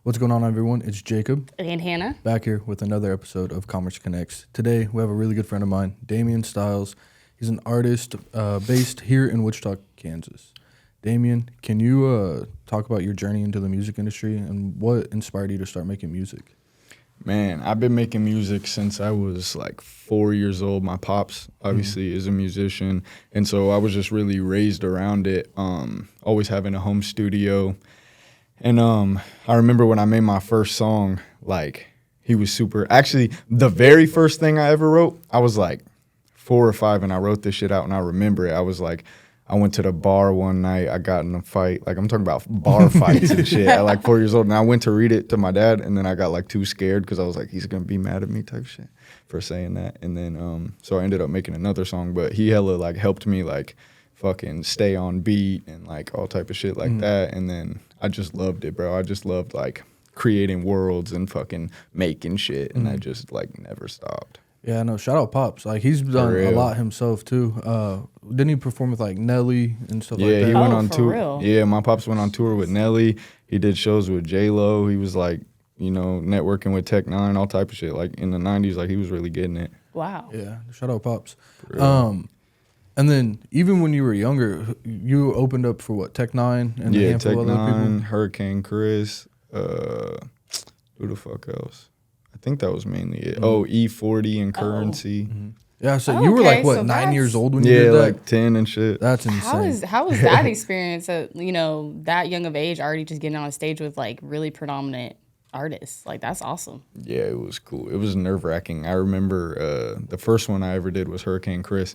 What's going on, everyone? It's Jacob. And Hannah. Back here with another episode of Commerce Connects. Today, we have a really good friend of mine, Damien Styles. He's an artist based here in Wichita, Kansas. Damien, can you talk about your journey into the music industry and what inspired you to start making music? Man, I've been making music since I was like 4 years old. My pops obviously is a musician, and so I was just really raised around it, always having a home studio. And I remember when I made my first song, like, he was super... Actually, the very first thing I ever wrote, I was like 4 or 5, and I wrote this shit out, and I remember it. I was like... I went to the bar one night. I got in a fight. Like, I'm talking about bar fights and shit at like 4 years old. And I went to read it to my dad, and then I got like too scared because I was like, he's going to be mad at me type shit for saying that. And then, so I ended up making another song. But he hella like helped me like fucking stay on beat and like all type of shit like that. And then I just loved it, bro. I just loved like creating worlds and fucking making shit. And I just like never stopped. Yeah, no, shout out Pops. Like, he's done a lot himself, too. Didn't he perform with, like, Nelly and stuff like that? Yeah, he went on tour. Real? Yeah, my Pops went on tour with Nelly. He did shows with J-Lo. He was, like, you know, networking with Tech Nine, all type of shit. Like, in the 90s, like, he was really getting it. Wow. Yeah, shout out Pops. And then, even when you were younger, you opened up for, what, Tech Nine? And a handful Tech of other Nine, people? Hurricane Chris, who the fuck else? I think that was mainly it. Oh, E40 and Currency. Yeah, so you were like, what, so 9 years that's- old when you did that? Like 10 and shit. That's insane. How was that experience at, you know, that young of age, already just getting on a stage with like really predominant artists? Like, that's awesome. Yeah, it was cool. It was nerve-wracking. I remember the first one I ever did was Hurricane Chris.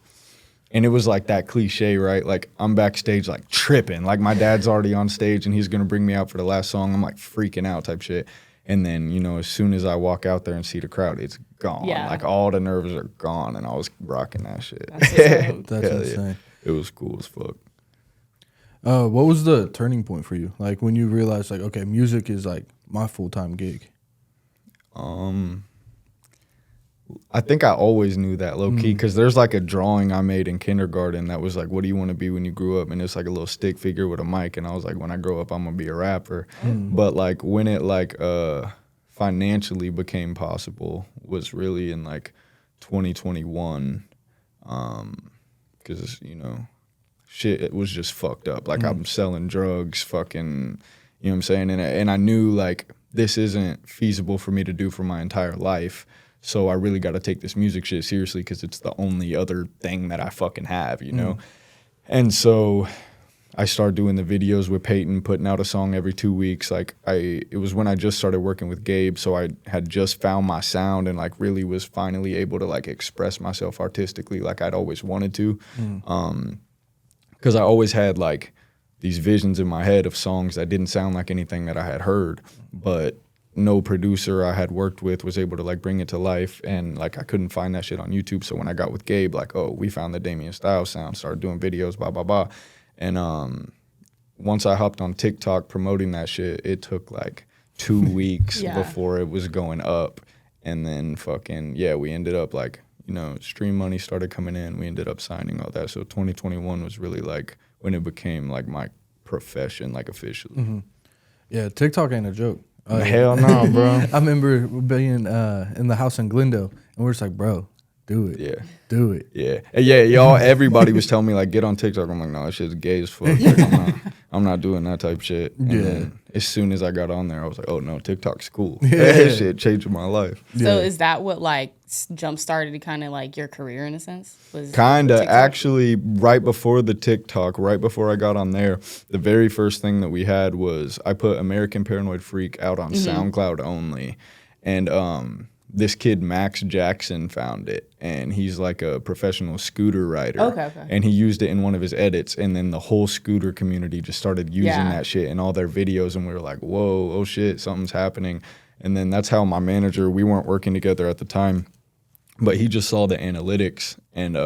And it was like that cliche, right? Like, I'm backstage, like, tripping. Like, my dad's already on stage, and he's going to bring me out for the last song. I'm, like, freaking out type shit. And then, you know, as soon as I walk out there and see the crowd, it's gone. Yeah. Like, all the nerves are gone, and I was rocking that shit. That's insane. It was cool as fuck. What was the turning point for you? Like, when you realized, like, okay, music is, like, my full-time gig? I think I always knew that low-key because there's, like, a drawing I made in kindergarten that was, like, what do you want to be when you grew up? And it's, like, a little stick figure with a mic. And I was, like, when I grow up, I'm going to be a rapper. But, like, when it, like, financially became possible was really in, like, 2021 because, you know, shit, it was just fucked up. Like, I'm selling drugs, fucking, you know what I'm saying? And I knew, like, this isn't feasible for me to do for my entire life. So I really got to take this music shit seriously because it's the only other thing that I fucking have, you know? And so I started doing the videos with Peyton, putting out a song every 2 weeks. Like, it was when I just started working with Gabe, so I had just found my sound and, like, really was finally able to, like, express myself artistically like I'd always wanted to. Because I always had, like, these visions in my head of songs that didn't sound like anything that I had heard, but no producer I had worked with was able to, like, bring it to life, and, like, I couldn't find that shit on YouTube. So when I got with Gabe, like, oh, we found the Damien Styles sound, started doing videos, blah, blah, blah. And once I hopped on TikTok promoting that shit, it took, like, 2 weeks before it was going up. And then fucking, we ended up, like, you know, stream money started coming in. We ended up signing all that. So 2021 was really, like, when it became, like, my profession, like, officially. Yeah, TikTok ain't a joke. Hell no, bro. I remember being in the house in Glendale, and we're just like, bro, do it. Yeah. Do it. Yeah. Yeah, y'all, everybody was telling me, like, get on TikTok. I'm like, no, that shit's gay as fuck. Like, I'm not doing that type of shit. And then as soon as I got on there, I was like, oh, no, TikTok's cool. That shit changed my life. So is that what like jump started kind of like your career in a sense? Kind of. Actually, right before the TikTok, right before I got on there, the very first thing that we had was I put American Paranoid Freak out on SoundCloud only. And this kid, Max Jackson, found it. And he's like a professional scooter rider. Okay. And he used it in one of his edits. And then the whole scooter community just started using that shit in all their videos. And we were like, whoa, oh shit, something's happening. And then that's how my manager, we weren't working together at the time, but he just saw the analytics and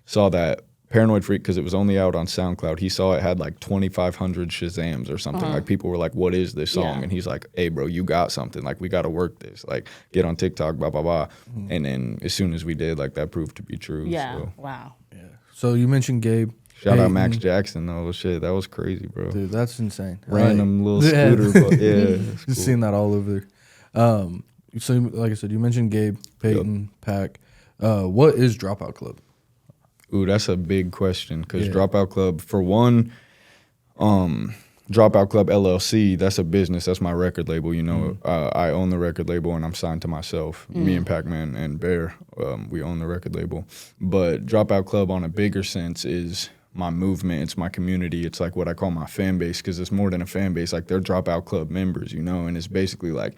saw that Paranoid Freak, because it was only out on SoundCloud, he saw it had like 2,500 Shazams or something. Like, people were like, what is this song? And he's like, hey, bro, you got something. Like, we got to work this. Like, get on TikTok, blah, blah, blah. And then as soon as we did, like, that proved to be true. Yeah. So. Wow. Yeah. So you mentioned Gabe. Shout out Max Peyton. Jackson though. Shit, that was crazy, bro. Dude, that's insane. Random little Yeah. scooter, but yeah, it's Just cool. seeing that all over there. So like I said, you mentioned Gabe, Peyton, Pack. What is Dropout Club? Ooh, that's a big question because Yeah. Dropout Club, for one, Dropout Club LLC, that's a business. That's my record label. You know, I own the record label and I'm signed to myself. Me and Pac-Man and Bear, we own the record label. But Dropout Club on a bigger sense is my movement. It's my community. It's like what I call my fan base because it's more than a fan base. Like they're Dropout Club members, you know, and it's basically like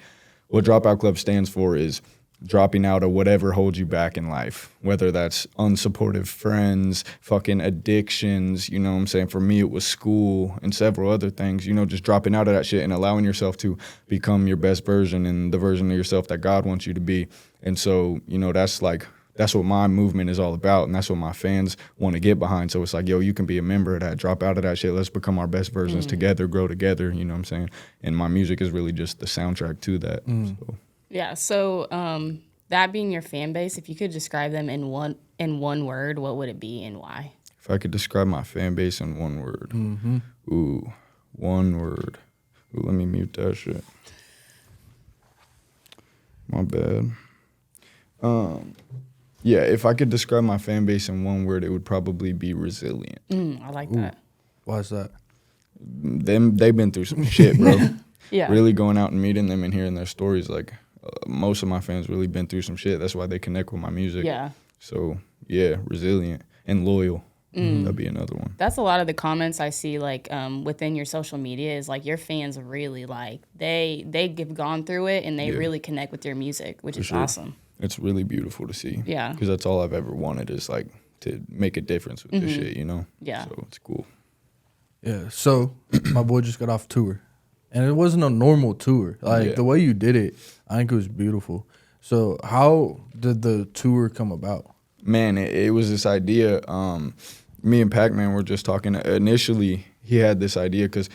what Dropout Club stands for is dropping out of whatever holds you back in life, whether that's unsupportive friends, fucking addictions, you know what I'm saying? For me, it was school and several other things, you know, just dropping out of that shit and allowing yourself to become your best version and the version of yourself that God wants you to be. And so, you know, that's what my movement is all about, and that's what my fans want to get behind. So it's like, yo, you can be a member of that, drop out of that shit, let's become our best versions together, grow together, you know what I'm saying? And my music is really just the soundtrack to that. So. Yeah. So that being your fan base, if you could describe them in one word, what would it be and why? If I could describe my fan base in one word. Ooh, one word. Ooh, let me mute that shit. My bad. Yeah, if I could describe my fan base in one word, it would probably be resilient. I like that. Why is that? They've been through some shit, bro. Yeah. Really going out and meeting them and hearing their stories, like most of my fans really been through some shit. That's why they connect with my music. Yeah. So yeah, resilient and loyal. That'd be another one. That's a lot of the comments I see, like within your social media, is like your fans really like they've gone through it and they really connect with your music, which is awesome. It's really beautiful to see. Yeah. Because that's all I've ever wanted is like to make a difference with this shit, you know? Yeah. So it's cool. Yeah. So my boy just got off tour, and it wasn't a normal tour. Like the way you did it, I think it was beautiful. So how did the tour come about? Man, it was this idea. Me and Pac-Man were just talking. Initially, he had this idea because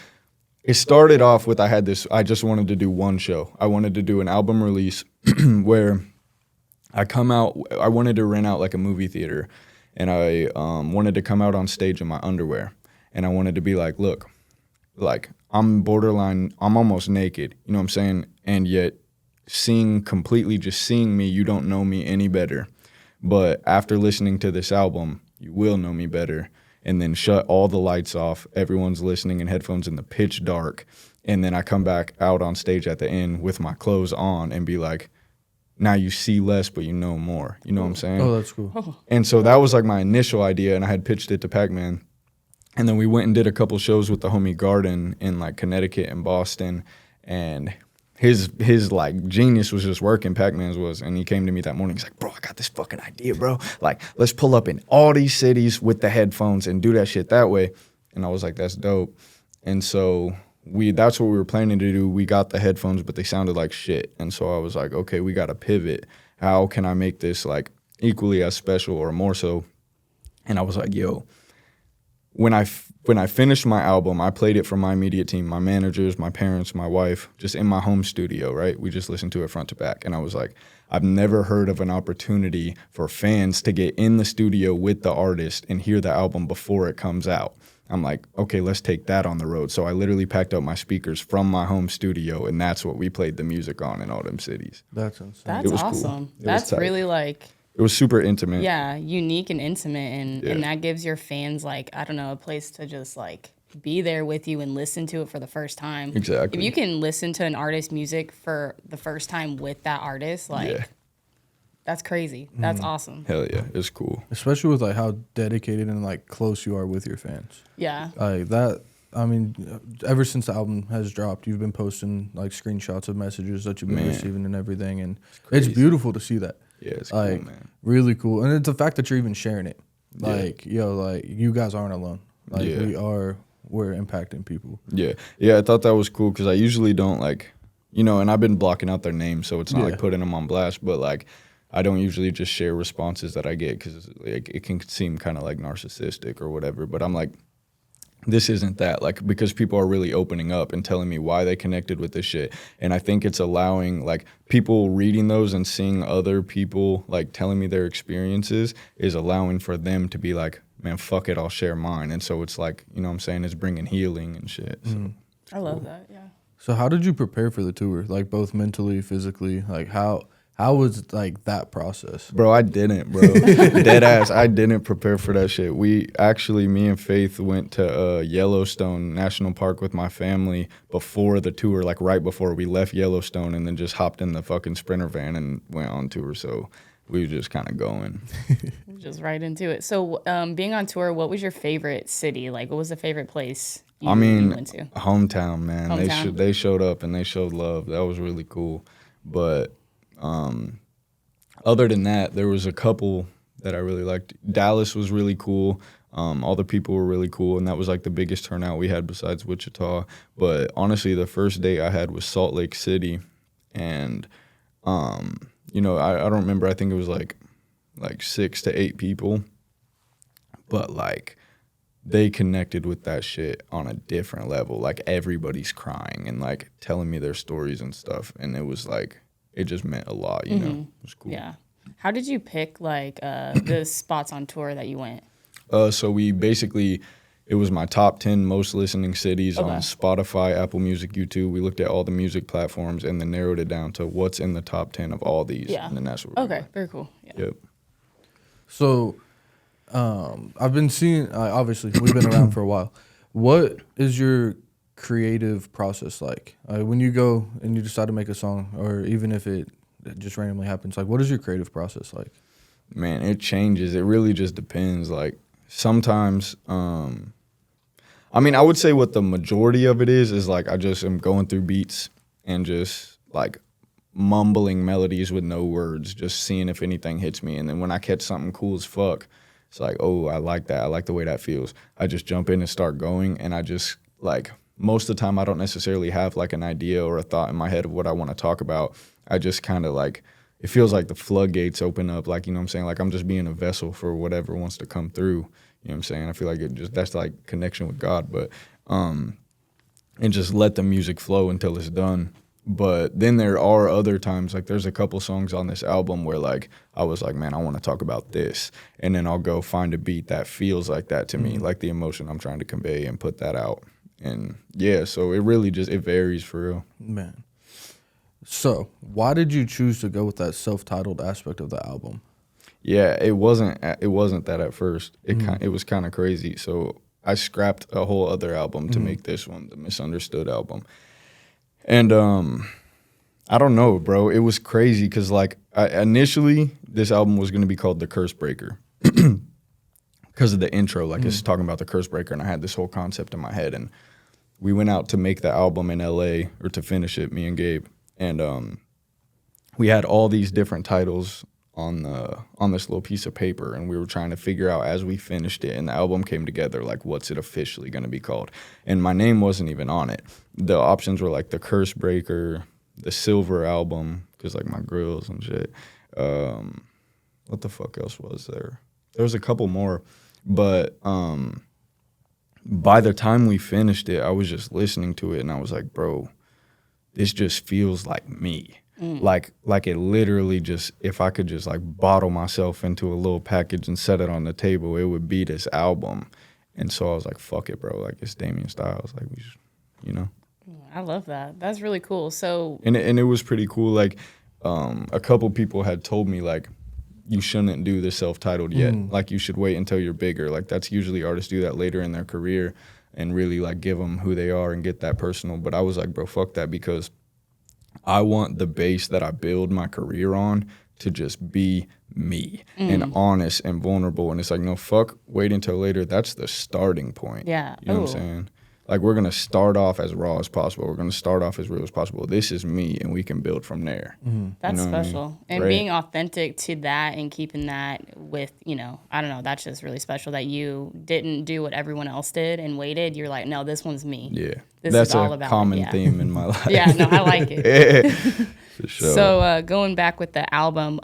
it started off with I just wanted to do one show. I wanted to do an album release where I wanted to rent out like a movie theater, and I wanted to come out on stage in my underwear. And I wanted to be like, look, like I'm almost naked, you know what I'm saying? And yet just seeing me, you don't know me any better. But after listening to this album, you will know me better. And then shut all the lights off. Everyone's listening in headphones in the pitch dark. And then I come back out on stage at the end with my clothes on and be like, now you see less, but you know more. You know what I'm saying? Oh, that's cool. And so that was like my initial idea, and I had pitched it to Pac-Man. And then we went and did a couple shows with the homie Garden in like Connecticut and Boston. And his like genius was just working, Pac-Man's was. And he came to me that morning. He's like, bro, I got this fucking idea, bro. Like, let's pull up in all these cities with the headphones and do that shit that way. And I was like, that's dope. And so that's what we were planning to do. We got the headphones, but they sounded like shit. And so I was like, okay, we got to pivot. How can I make this like equally as special or more so? And I was like, yo, when I finished my album, I played it for my immediate team, my managers, my parents, my wife, just in my home studio, right? We just listened to it front to back. And I was like, I've never heard of an opportunity for fans to get in the studio with the artist and hear the album before it comes out. I'm like, okay, let's take that on the road. So I literally packed up my speakers from my home studio, and that's what we played the music on in all them cities. That's insane. That's was cool. awesome. It was That's tight. really like, It was super intimate. yeah, unique and intimate, and that gives your fans like, I don't know, a place to just like be there with you and listen to it for the first time. Exactly. If you can listen to an artist's music for the first time with that artist, like that's crazy. That's awesome. Hell yeah, it's cool. Especially with like how dedicated and like close you are with your fans. Yeah. Like that. I mean, ever since the album has dropped, you've been posting like screenshots of messages that you've been receiving and everything, and it's beautiful to see that. Yeah, it's like, cool, man. Really cool, and it's the fact that you're even sharing it. Like, yo, like you guys aren't alone. Like we're impacting people. Yeah, I thought that was cool because I usually don't like, you know, and I've been blocking out their names, so it's not like putting them on blast, but like I don't usually just share responses that I get because like, it can seem kind of like narcissistic or whatever, but I'm like, this isn't that, like, because people are really opening up and telling me why they connected with this shit. And I think it's allowing, like, people reading those and seeing other people, like, telling me their experiences is allowing for them to be like, man, fuck it, I'll share mine. And so it's like, you know what I'm saying, it's bringing healing and shit. So I love that. Yeah. So how did you prepare for the tour? Like both mentally, physically? Like how was like that process? Bro, I didn't, bro. Dead ass, I didn't prepare for that shit. We actually, me and Faith went to Yellowstone National Park with my family before the tour, like right before we left Yellowstone, and then just hopped in the fucking Sprinter van and went on tour. So we were just kind of going. Just right into it. So being on tour, what was your favorite city? Like, what was the favorite place you went to? Hometown, man. Hometown? They showed up and they showed love. That was really cool. But other than that, there was a couple that I really liked. Dallas was really cool. All the people were really cool, and that was like the biggest turnout we had besides Wichita. But honestly, the first day I had was Salt Lake City, and you know, I don't remember. I think it was like 6 to 8 people, but like they connected with that shit on a different level. Like everybody's crying and like telling me their stories and stuff, and it was like it just meant a lot. You know, it was cool. Yeah. How did you pick like the spots on tour that you went? So we basically, it was my top 10 most listening cities on Spotify, Apple Music, YouTube. We looked at all the music platforms and then narrowed it down to what's in the top 10 of all these. Yeah. And then that's what we Okay, went. very cool. Yeah. Yep. So I've been seeing, obviously, we've been around for a while. What is your creative process like? When you go and you decide to make a song, or even if it just randomly happens, like what is your creative process like? Man, it changes. It really just depends. Like sometimes, I mean, I would say what the majority of it is like I just am going through beats and just like mumbling melodies with no words, just seeing if anything hits me. And then when I catch something cool as fuck, it's like, oh, I like that. I like the way that feels. I just jump in and start going. And I just like, most of the time I don't necessarily have like an idea or a thought in my head of what I want to talk about. I just kind of like, it feels like the floodgates open up. Like, you know what I'm saying? Like I'm just being a vessel for whatever wants to come through. You know what I'm saying? I feel like it just, that's like connection with God. But, and just let the music flow until it's done. But then there are other times, like there's a couple songs on this album where like I was like, man, I want to talk about this. And then I'll go find a beat that feels like that to me, like the emotion I'm trying to convey, and put that out. And yeah, so it really just, it varies for real. Man. So why did you choose to go with that self-titled aspect of the album? Yeah, it wasn't that at first. It was kind of crazy. So I scrapped a whole other album to make this one, the Misunderstood album. And I don't know, bro. It was crazy because like initially this album was going to be called The Curse Breaker because of the intro. Like it's talking about the curse breaker, and I had this whole concept in my head. And we went out to make the album in LA, or to finish it, me and Gabe. And we had all these different titles on this little piece of paper, and we were trying to figure out as we finished it and the album came together, like what's it officially going to be called. And my name wasn't even on it. The options were like the Curse Breaker, the Silver Album, because like my grills and shit. What the fuck else was there? There was a couple more, but by the time we finished it, I was just listening to it and I was like, bro, this just feels like me. Like it literally just, if I could just like bottle myself into a little package and set it on the table, it would be this album. And so I was like, fuck it, bro. Like it's Damien Styles. Like we just, you know. I love that. That's really cool. So and it was pretty cool. Like a couple people had told me like, you shouldn't do the self-titled yet. Like you should wait until you're bigger. Like that's usually artists do that later in their career and really like give them who they are and get that personal. But I was like, bro, fuck that, because I want the base that I build my career on to just be me and honest and vulnerable. And it's like, no, fuck, wait until later. That's the starting point. Yeah. You know what I'm saying? Like, we're going to start off as raw as possible. We're going to start off as real as possible. This is me, and we can build from there. That's you know special. I mean? And Right. being authentic to that and keeping that with, you know, I don't know, that's just really special that you didn't do what everyone else did and waited. You're like, no, this one's me. Yeah. This That's is all a about common me. Yeah. theme in my life. Yeah, no, I like it. For sure. So going back with the album,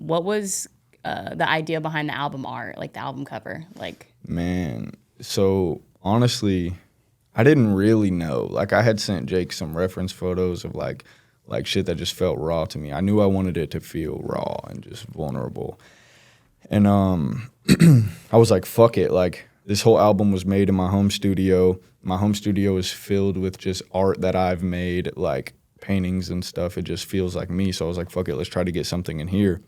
what was the idea behind the album art, like the album cover? Like, Man, so honestly, I didn't really know. Like, I had sent Jake some reference photos of like shit that just felt raw to me. I knew I wanted it to feel raw and just vulnerable. And I was like, fuck it. Like, this whole album was made in my home studio. My home studio is filled with just art that I've made, like paintings and stuff. It just feels like me. So I was like, fuck it, let's try to get something in here.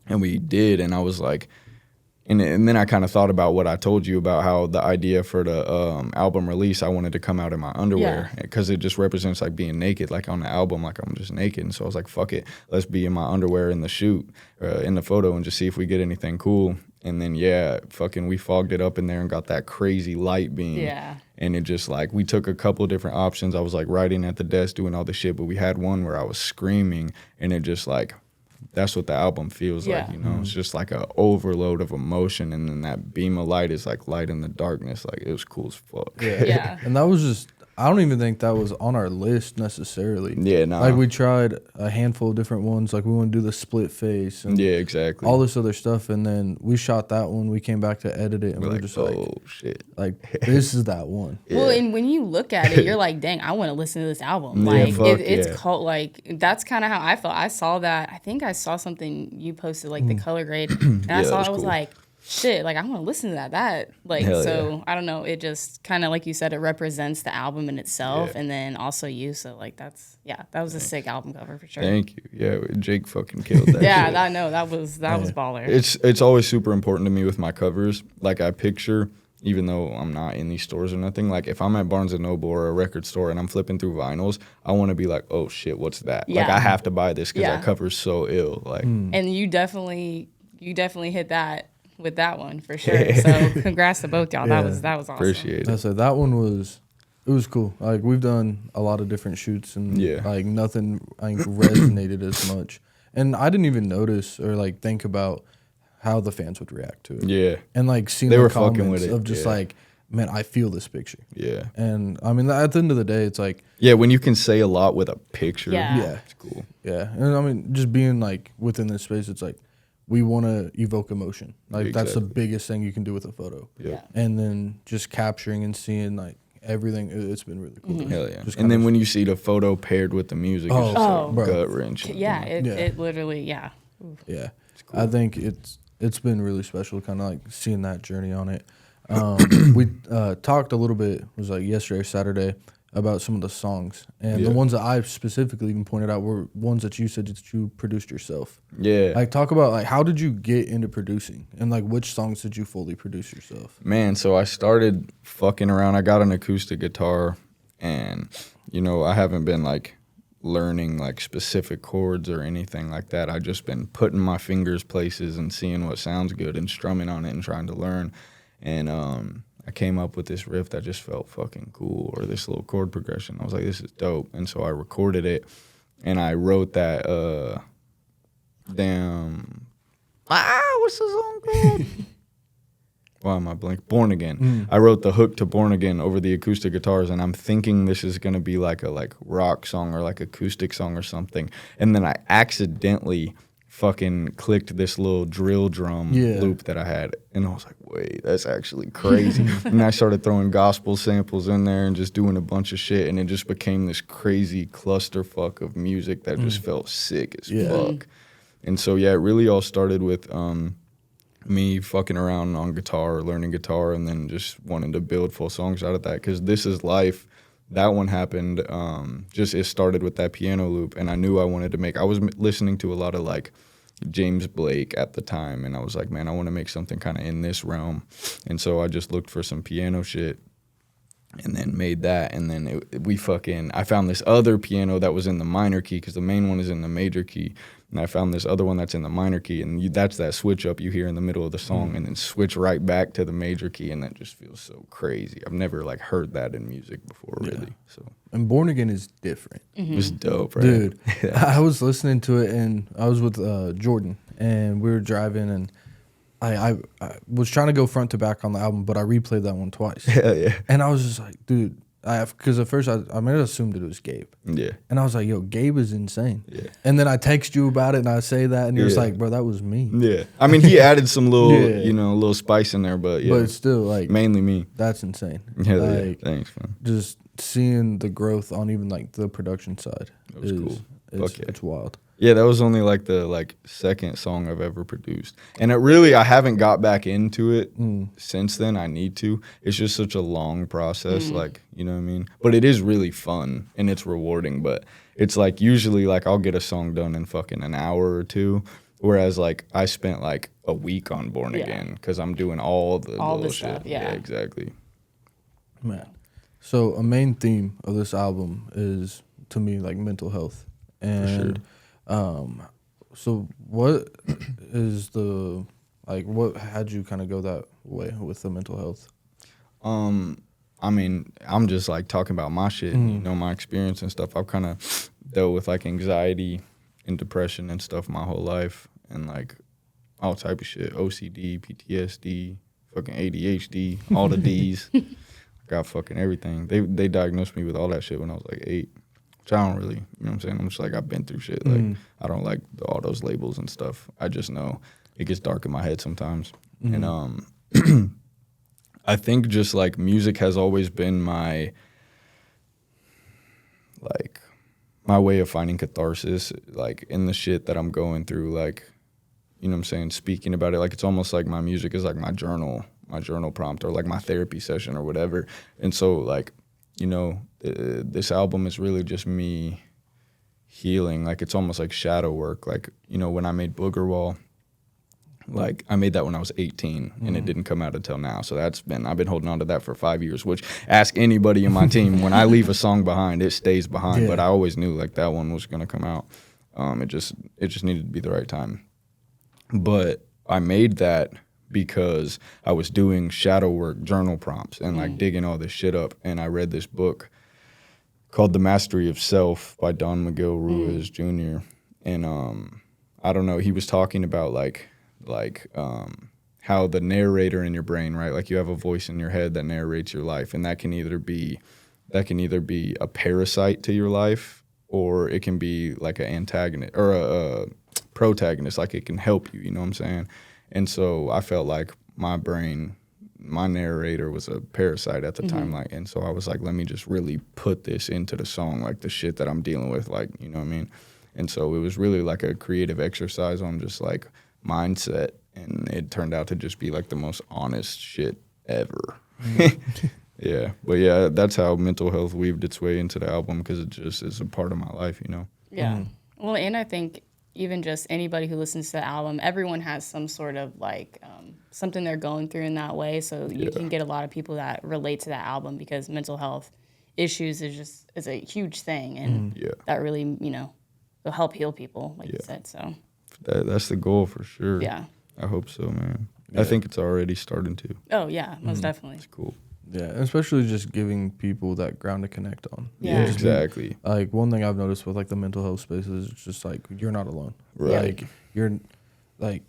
And we did. And I was like, and then I kind of thought about what I told you about how the idea for the album release, I wanted to come out in my underwear because it just represents like being naked, like on the album, like I'm just naked. And so I was like, fuck it, let's be in my underwear in the shoot, in the photo, and just see if we get anything cool. And then, we fogged it up in there and got that crazy light beam. Yeah. And it just like, we took a couple different options. I was like writing at the desk, doing all this shit, but we had one where I was screaming, and it just like, that's what the album feels like, you know? It's just like an overload of emotion, and then that beam of light is like light in the darkness. Like, it was cool as fuck. Yeah. And that was just, I don't even think that was on our list necessarily. Yeah, no. Like, we tried a handful of different ones. Like, we want to do the split face and exactly. all this other stuff. And then we shot that one. We came back to edit it, and we're just like, oh, shit. Like, this is that one. Well, and when you look at it, you're like, dang, I want to listen to this album. Yeah, Like, fuck it's cult. Like, that's kind of how I felt. I saw that. I think I saw something you posted, like the color grade, and I saw it. I was like, shit, like I want to listen to that. Like, I don't know. It just kind of, like you said, it represents the album in itself, and then also you. So like, that was a sick album cover for sure. Thank you. Yeah, Jake fucking killed that. shit. I know that was baller. It's always super important to me with my covers. Like, I picture, even though I'm not in these stores or nothing, like if I'm at Barnes & Noble or a record store and I'm flipping through vinyls, I want to be like, oh shit, what's that? Like, I have to buy this because that cover's so ill. Like, and you definitely hit that with that one for sure. So congrats to both y'all. That was awesome. Appreciate it. So that one was cool. Like, we've done a lot of different shoots, and like nothing I think resonated as much. And I didn't even notice or like think about how the fans would react to it. Yeah. And like seeing They the were fucking comments with it. of just like, man, I feel this picture. Yeah. And I mean, at the end of the day, it's like, when you can say a lot with a picture, Yeah. it's cool. yeah. And I mean, just being like within this space, it's like, we want to evoke emotion. Like, that's the biggest thing you can do with a photo. Yeah. And then just capturing and seeing like everything, it's been really cool. Hell yeah. Just And then when you see the photo paired with the music, it's just like gut wrenching. Yeah, it literally, Yeah. Cool. I think it's been really special, kind of like seeing that journey on it. We talked a little bit, it was like yesterday or Saturday, about some of the songs. And the ones that I specifically even pointed out were ones that you said that you produced yourself. Yeah. Like, talk about like, how did you get into producing, and like which songs did you fully produce yourself? Man, so I started fucking around. I got an acoustic guitar, and you know, I haven't been like learning like specific chords or anything like that. I just been putting my fingers places and seeing what sounds good and strumming on it and trying to learn. And I came up with this riff that just felt fucking cool, or this little chord progression. I was like, this is dope. And so I recorded it, and I wrote that what's the song called? Why am I blank? Born Again. I wrote the hook to Born Again over the acoustic guitars, and I'm thinking this is gonna be like a rock song or like acoustic song or something. And then I accidentally fucking clicked this little drill drum loop that I had, and I was like, wait, that's actually crazy. And I started throwing gospel samples in there and just doing a bunch of shit, and it just became this crazy clusterfuck of music that just felt sick as fuck. And so it really all started with me fucking around on guitar, learning guitar, and then just wanting to build full songs out of that. Because This Is Life, that one happened, it started with that piano loop, and I knew I wanted to make, I was listening to a lot of like James Blake at the time, and I was like, man, I want to make something kind of in this realm. And so I just looked for some piano shit and then made that. And then I found this other piano that was in the minor key, because the main one is in the major key. And I found this other one that's in the minor key, and that's that switch up you hear in the middle of the song, and then switch right back to the major key, and that just feels so crazy. I've never like heard that in music before, really. So, and Born Again is different. It was dope, right? Dude, I was listening to it, and I was with Jordan, and we were driving, and I was trying to go front to back on the album, but I replayed that one twice. Hell yeah. And I was just like, dude, because at first I assumed that it was Gabe. Yeah. And I was like, yo, Gabe is insane. Yeah. And then I text you about it, and I say that, and you're just like, bro, that was me. Yeah. I mean, he added some little, little spice in there, but yeah. But it's still like, mainly me. That's insane. Yeah, like, Thanks, man. Just seeing the growth on even like the production side That was cool. It's wild. Yeah, that was only like the second song I've ever produced. And I haven't got back into it since then. I need to. It's just such a long process, like, you know what I mean? But it is really fun and it's rewarding, but it's like usually like I'll get a song done in fucking an hour or two, whereas like I spent like a week on Born Again because I'm doing all the little shit. Stuff, yeah, exactly. Man. So a main theme of this album is, to me, like mental health. And so what is what had you kind of go that way with the mental health? I mean, I'm just like talking about my shit, and, you know, my experience and stuff. I've kind of dealt with like anxiety and depression and stuff my whole life, and like all type of shit, OCD, PTSD, fucking ADHD, all the D's. Got fucking everything. They diagnosed me with all that shit when I was like 8, which I don't really, you know what I'm saying? I'm just like, I've been through shit. Like, I don't like all those labels and stuff. I just know it gets dark in my head sometimes. And I think just like music has always been my way of finding catharsis, like in the shit that I'm going through, like, you know what I'm saying, speaking about it. Like, it's almost like my music is like my journal prompt, or like my therapy session or whatever. And so like, you know, this album is really just me healing. Like, it's almost like shadow work. Like, you know, when I made Booger Wall, like I made that when I was 18 and it didn't come out until now. So I've been holding on to that for 5 years, which ask anybody in my team, when I leave a song behind, it stays behind. Yeah. But I always knew like that one was going to come out. It just needed to be the right time. But I made that because I was doing shadow work, journal prompts, and like digging all this shit up. And I read this book called The Mastery of Self by Don Miguel Ruiz Jr. And I don't know, he was talking about like how the narrator in your brain, right? Like you have a voice in your head that narrates your life, and that can either be a parasite to your life, or it can be like an antagonist or a protagonist, like it can help you, you know what I'm saying? And so I felt like my brain, my narrator was a parasite at the time, like, and so I was like, let me just really put this into the song, like the shit that I'm dealing with, like, you know what I mean? And so it was really like a creative exercise on just like mindset, and it turned out to just be like the most honest shit ever. Yeah, but yeah, that's how mental health weaved its way into the album, because it just is a part of my life, you know? Yeah. Well, and I think even just anybody who listens to the album, everyone has some sort of like something they're going through in that way. So you can get a lot of people that relate to that album, because mental health issues is a huge thing, and that really, you know, will help heal people, like you said. So that's the goal for sure. Yeah, I hope so, man. Yeah. I think it's already starting to. Oh yeah, most definitely. It's cool. Yeah, especially just giving people that ground to connect on. Yeah, exactly. Like, one thing I've noticed with like the mental health spaces, it's just like you're not alone. Right. Like you're like,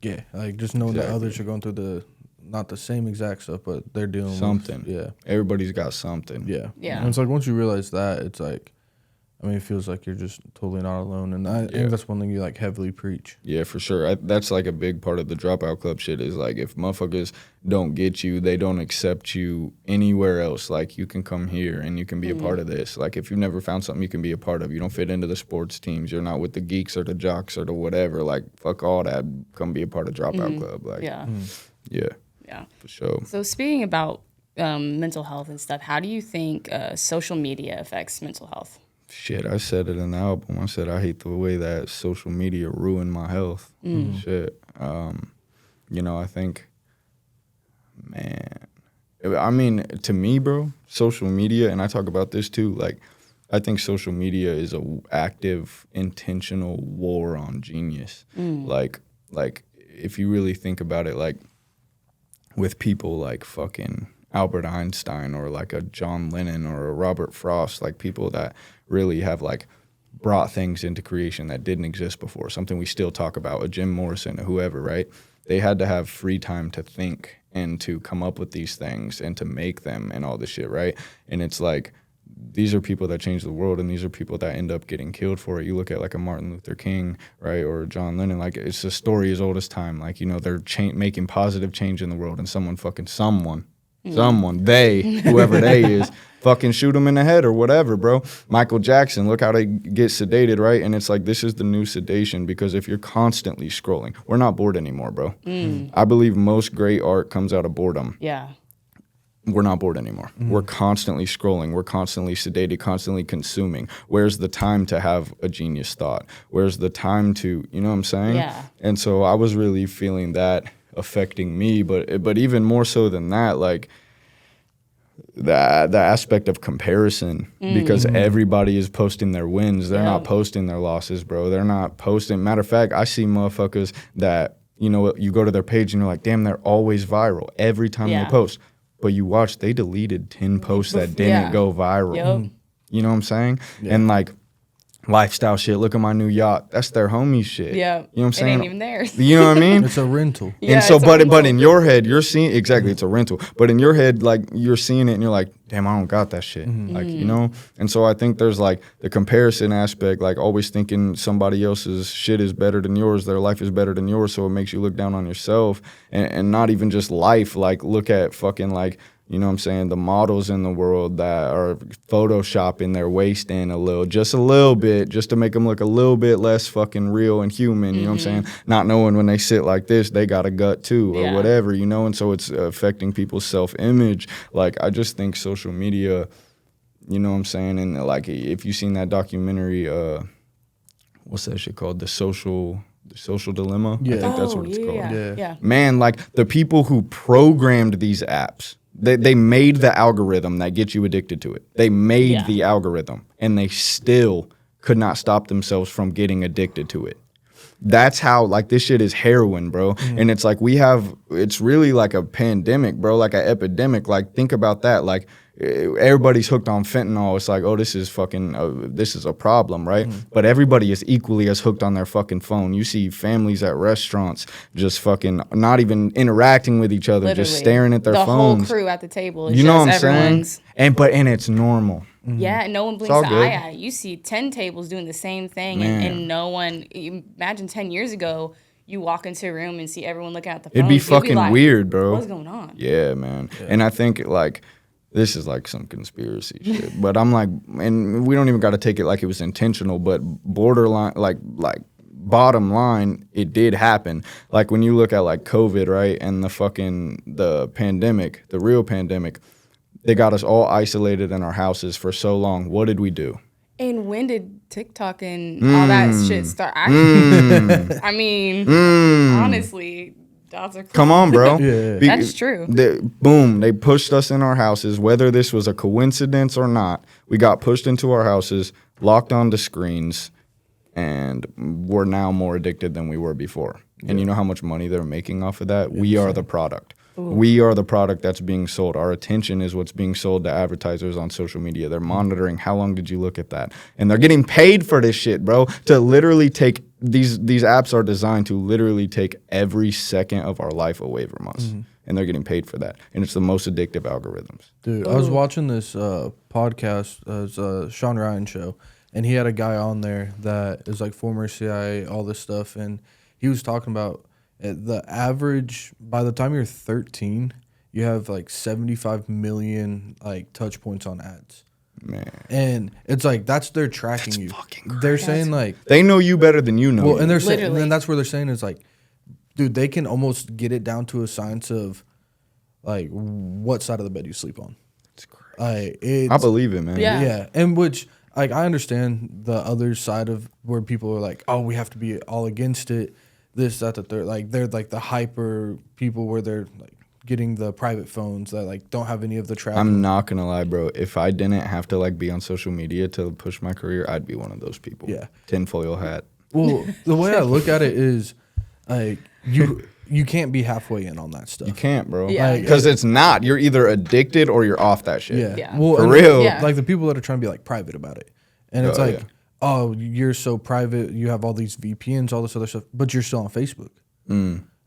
yeah, like just knowing that others are going through not the same exact stuff, but they're dealing something. With, everybody's got something. Yeah. Yeah. And it's like once you realize that, it's like, I mean, it feels like you're just totally not alone. And I think that's one thing you like heavily preach. Yeah, for sure. That's like a big part of the Dropout Club shit, is like if motherfuckers don't get you, they don't accept you anywhere else. Like, you can come here and you can be a part of this. Like, if you've never found something you can be a part of, you don't fit into the sports teams, you're not with the geeks or the jocks or the whatever, like, fuck all that, come be a part of Dropout Club. Like, yeah, for sure. So speaking about mental health and stuff, how do you think social media affects mental health? Shit, I said it in the album. I said I hate the way that social media ruined my health. Shit. You know, I think, man, I mean, to me, bro, social media, and I talk about this too, like, I think social media is a active, intentional war on genius. Like, if you really think about it, like, with people like fucking Albert Einstein or like a John Lennon or a Robert Frost, like people that really have like brought things into creation that didn't exist before, something we still talk about, a Jim Morrison or whoever, right? They had to have free time to think and to come up with these things and to make them and all this shit, right? And it's like, these are people that change the world, and these are people that end up getting killed for it. You look at like a Martin Luther King, right, or John Lennon, like, it's a story as old as time. Like, you know, they're making positive change in the world, and someone Someone, they, whoever they is, fucking shoot them in the head or whatever, bro. Michael Jackson, look how they get sedated, right? And it's like, this is the new sedation, because if you're constantly scrolling, we're not bored anymore, bro. I believe most great art comes out of boredom. Yeah. We're not bored anymore. We're constantly scrolling. We're constantly sedated, constantly consuming. Where's the time to have a genius thought? Where's the time to, you know what I'm saying? Yeah. And so I was really feeling that affecting me, but even more so than that, like the aspect of comparison, because everybody is posting their wins. They're not posting their losses, bro. They're not posting. Matter of fact, I see motherfuckers that, you know, you go to their page and you're like, damn, they're always viral every time they post. But you watch, they deleted 10 posts that didn't go viral. You know what I'm saying? And like lifestyle shit, look at my new yacht. That's their homie shit. Yeah. You know what I'm saying? It ain't even theirs. You know what I mean? It's a rental. And so, but in your head, you're seeing, exactly, it's a rental. But in your head, like, you're seeing it and you're like, damn, I don't got that shit. Like, you know? And so I think there's like the comparison aspect, like always thinking somebody else's shit is better than yours, their life is better than yours. So it makes you look down on yourself, and not even just life. Like, look at fucking like, you know what I'm saying, the models in the world that are photoshopping their waist in a little bit, just to make them look a little bit less fucking real and human, you know what I'm saying? Not knowing when they sit like this, they got a gut too, or whatever, you know? And so it's affecting people's self-image. Like, I just think social media, you know what I'm saying? And like, if you've seen that documentary, what's that shit called? The Social Dilemma? Yeah. I think that's what it's called. Yeah. Man, like, the people who programmed these apps, they made the algorithm that gets you addicted to it. They made the algorithm, and they still could not stop themselves from getting addicted to it. That's how, like, this shit is heroin, bro. And it's like, it's really like a pandemic, bro, like an epidemic. Like, think about that. Like, everybody's hooked on fentanyl. It's like, oh, this is fucking, this is a problem, right? But everybody is equally as hooked on their fucking phone. You see families at restaurants just fucking not even interacting with each other, Literally. just staring at their the phones. The whole crew at the table is You know what I'm just everyone's. saying? And it's normal. Yeah, no one blinks all an good. eye at it. You see 10 tables doing the same thing, and no one. Imagine 10 years ago, you walk into a room and see everyone looking at the phone. It'd be fucking like, weird, bro. What's going on? Yeah, man. Yeah. And I think, like, this is like some conspiracy shit. But I'm like, and we don't even got to take it like it was intentional, but borderline, like bottom line, it did happen. Like, when you look at like COVID, right, and the pandemic, the real pandemic, they got us all isolated in our houses for so long. What did we do? And when did TikTok and all that shit start? I mean, honestly, dots are cool. Come on, bro. That's true. They pushed us in our houses, whether this was a coincidence or not. We got pushed into our houses, locked onto screens, and we're now more addicted than we were before. And you know how much money they're making off of that? We are the product. We are the product that's being sold. Our attention is what's being sold to advertisers on social media. They're monitoring how long did you look at that. And they're getting paid for this shit, bro, to literally take these apps are designed to literally take every second of our life away from us. And they're getting paid for that. And it's the most addictive algorithms. Dude, I was watching this podcast, it's a Sean Ryan show, and he had a guy on there that is like former CIA, all this stuff, and he was talking about the average, by the time you're 13, you have like 75 million like touch points on ads. Man. And it's like, that's they're tracking you. They're saying like, they know you better than you know. well, and they're saying, Literally. and then that's where they're saying is like, dude, they can almost get it down to a science of like what side of the bed you sleep on. It's crazy. Like, I believe it, man. Yeah. And which, like, I understand the other side of where people are like, oh, we have to be all against it. This, that, the third. Like, they're like the hyper people where they're like getting the private phones that like don't have any of the tracking. I'm not gonna lie, bro. If I didn't have to like be on social media to push my career, I'd be one of those people. Yeah. Tinfoil hat. Well, the way I look at it is like you can't be halfway in on that stuff. You can't, bro. Yeah. Because it's not. You're either addicted or you're off that shit. Yeah. Yeah. Well, For and real. Yeah. like the people that are trying to be like private about it. And it's Oh, like, yeah. oh, you're so private, you have all these VPNs, all this other stuff, but you're still on Facebook.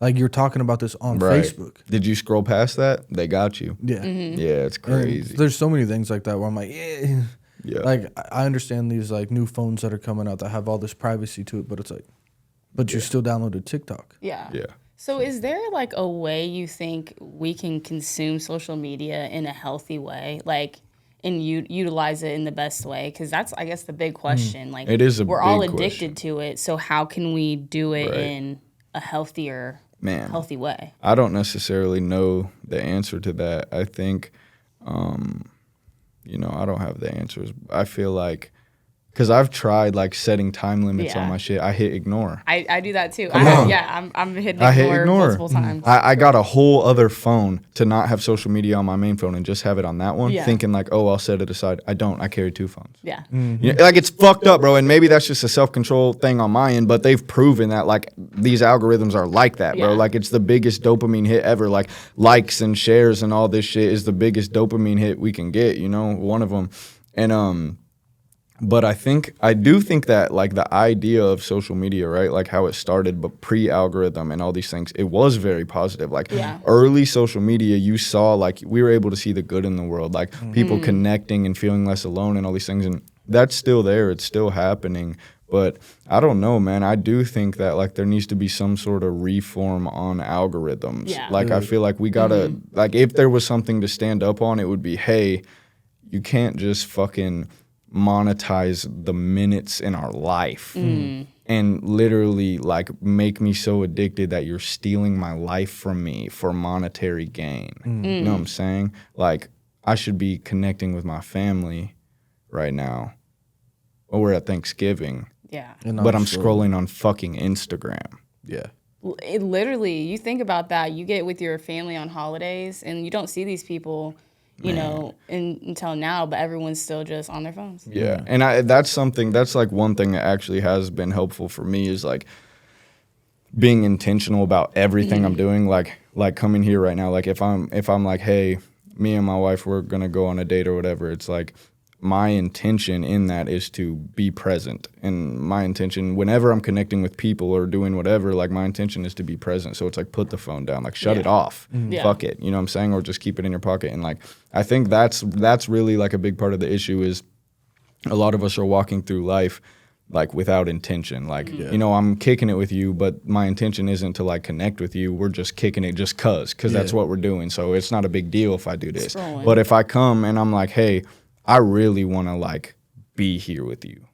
Like, you're talking about this on Right. Facebook. Did you scroll past that? They got you. Yeah. Yeah, it's And crazy. there's so many things like that where I'm like, yeah. Yeah. Like, I understand these like new phones that are coming out that have all this privacy to it, but it's like, but you still downloaded TikTok. Yeah. Yeah. So is there like a way you think we can consume social media in a healthy way, like and utilize it in the best way? Because that's, I guess, the big question. Like, It is a we're all big addicted to it. So how can we do it Right. in a healthier, healthy way? I don't necessarily know the answer to that. I think, you know, I don't have the answers. I feel like, because I've tried like setting time limits on my shit. I hit ignore. I do that too. I'm hitting I hit ignore multiple times. I got a whole other phone to not have social media on my main phone and just have it on that one, thinking like, oh, I'll set it aside. I don't. I carry 2 phones. Yeah. You know, like, it's fucked up, bro. And maybe that's just a self-control thing on my end, but they've proven that like these algorithms are like that, bro. Like, it's the biggest dopamine hit ever. Like, likes and shares and all this shit is the biggest dopamine hit we can get, you know, one of them. And but I do think that like the idea of social media, right, like how it started, but pre-algorithm and all these things, it was very positive. Like early social media, you saw like we were able to see the good in the world, like people connecting and feeling less alone and all these things. And that's still there. It's still happening. But I don't know, man. I do think that like there needs to be some sort of reform on algorithms. Yeah. Like I feel like we gotta like if there was something to stand up on, it would be, hey, you can't just fucking monetize the minutes in our life and literally like make me so addicted that you're stealing my life from me for monetary gain. You know what I'm saying? Like, I should be connecting with my family right now, or we're at Thanksgiving, but I'm scrolling on fucking Instagram. It literally, you think about that, you get with your family on holidays and you don't see these people, you know, until now, but everyone's still just on their phones. Yeah. And that's like one thing that actually has been helpful for me is like being intentional about everything I'm doing. Like coming here right now, like if I'm like, hey, me and my wife, we're going to go on a date or whatever, it's like my intention in that is to be present. And my intention whenever I'm connecting with people or doing whatever, like my intention is to be present. So it's like put the phone down, like shut it off, fuck it, you know what I'm saying? Or just keep it in your pocket. And like, I think that's really like a big part of the issue is a lot of us are walking through life like without intention. Like, you know, I'm kicking it with you, but my intention isn't to like connect with you. We're just kicking it just cause that's what we're doing. So it's not a big deal if I do this. But if I come and I'm like, hey, I really want to like be here with you.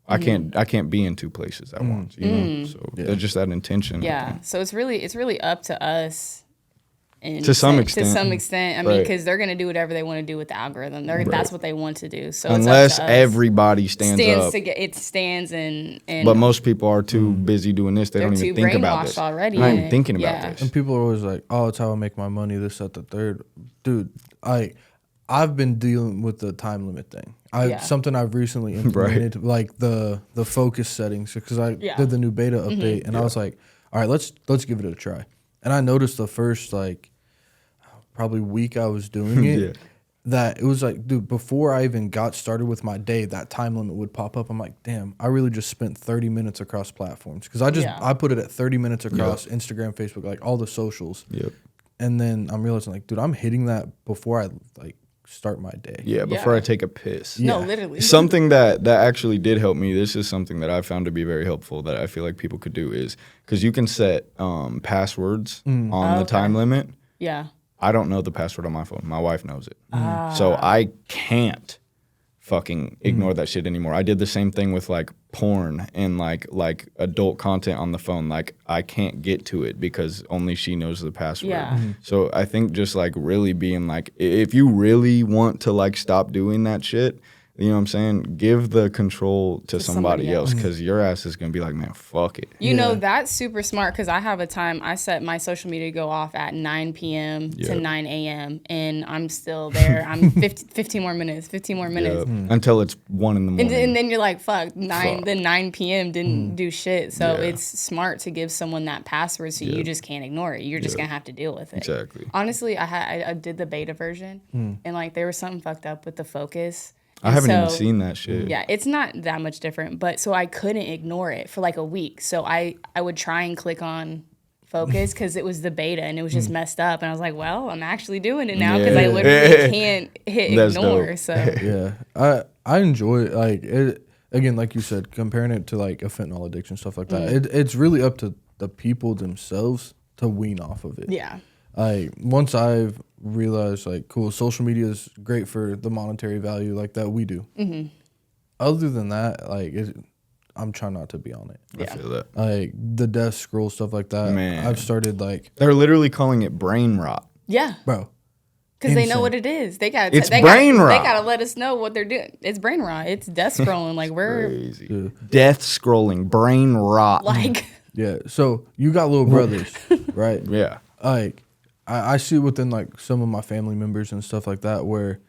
I can't be in 2 places at once, you know. So there's just that intention. Yeah. So it's really up to us. And to some extent. I mean, because they're gonna do whatever they want to do with the algorithm. That's what they want to do. So unless it's up to us. everybody stands up, it stands and. But most people are too busy doing this. They don't even think about this. Already. They're not even thinking about this. And people are always like, "Oh, it's how I make my money." This, that, the third. Dude, I've been dealing with the time limit thing. Something I've recently implemented, like the focus settings, because I did the new beta update, and I was like, all right, let's give it a try. And I noticed the first like probably week I was doing it, that it was like, dude, before I even got started with my day, that time limit would pop up. I'm like, damn, I really just spent 30 minutes across platforms, because I put it at 30 minutes across Instagram, Facebook, like all the socials. And then I'm realizing like, dude, I'm hitting that before I like start my day. Before I take a piss. No, literally. Something that actually did help me, this is something that I found to be very helpful that I feel like people could do, is because you can set passwords on the time limit. I don't know the password on my phone. My wife knows it. So I can't fucking ignore that shit anymore. I did the same thing with like porn and like adult content on the phone. Like, I can't get to it because only she knows the password. So I think just like really being like, if you really want to like stop doing that shit, you know what I'm saying? Give the control to somebody else, because your ass is going to be like, man, fuck it. You know, that's super smart, because I have a time, I set my social media to go off at 9 p.m. to 9 a.m. and I'm still there. I'm 15 more minutes. Until it's 1 in the morning. And then you're like, fuck, 9 p.m. didn't do shit. So it's smart to give someone that password so you just can't ignore it. You're just going to have to deal with it. Exactly. Honestly, I did the beta version, and like there was something fucked up with the focus. I haven't even seen that shit. Yeah, it's not that much different, but so I couldn't ignore it for like a week. So I would try and click on focus because it was the beta and it was just messed up. And I was like, well, I'm actually doing it now because I literally can't hit ignore. Dope. So I enjoy it. Like it again, like you said, comparing it to like a fentanyl addiction, stuff like that. It's really up to the people themselves to wean off of it. Yeah. Like once I've realized like, cool, social media is great for the monetary value like that we do. Mm-hmm. Other than that, like I'm trying not to be on it. I feel that. Like the death scroll stuff like that. Man. I've started like They're literally calling it brain rot. Yeah. bro. Because they know what it is. They got It's brain rot. They gotta let us know what they're doing. It's brain rot. It's death scrolling. Like we're Crazy. Yeah. Death scrolling, brain rot. like Yeah. So you got little brothers, right? Yeah. Like I see within like some of my family members and stuff like that where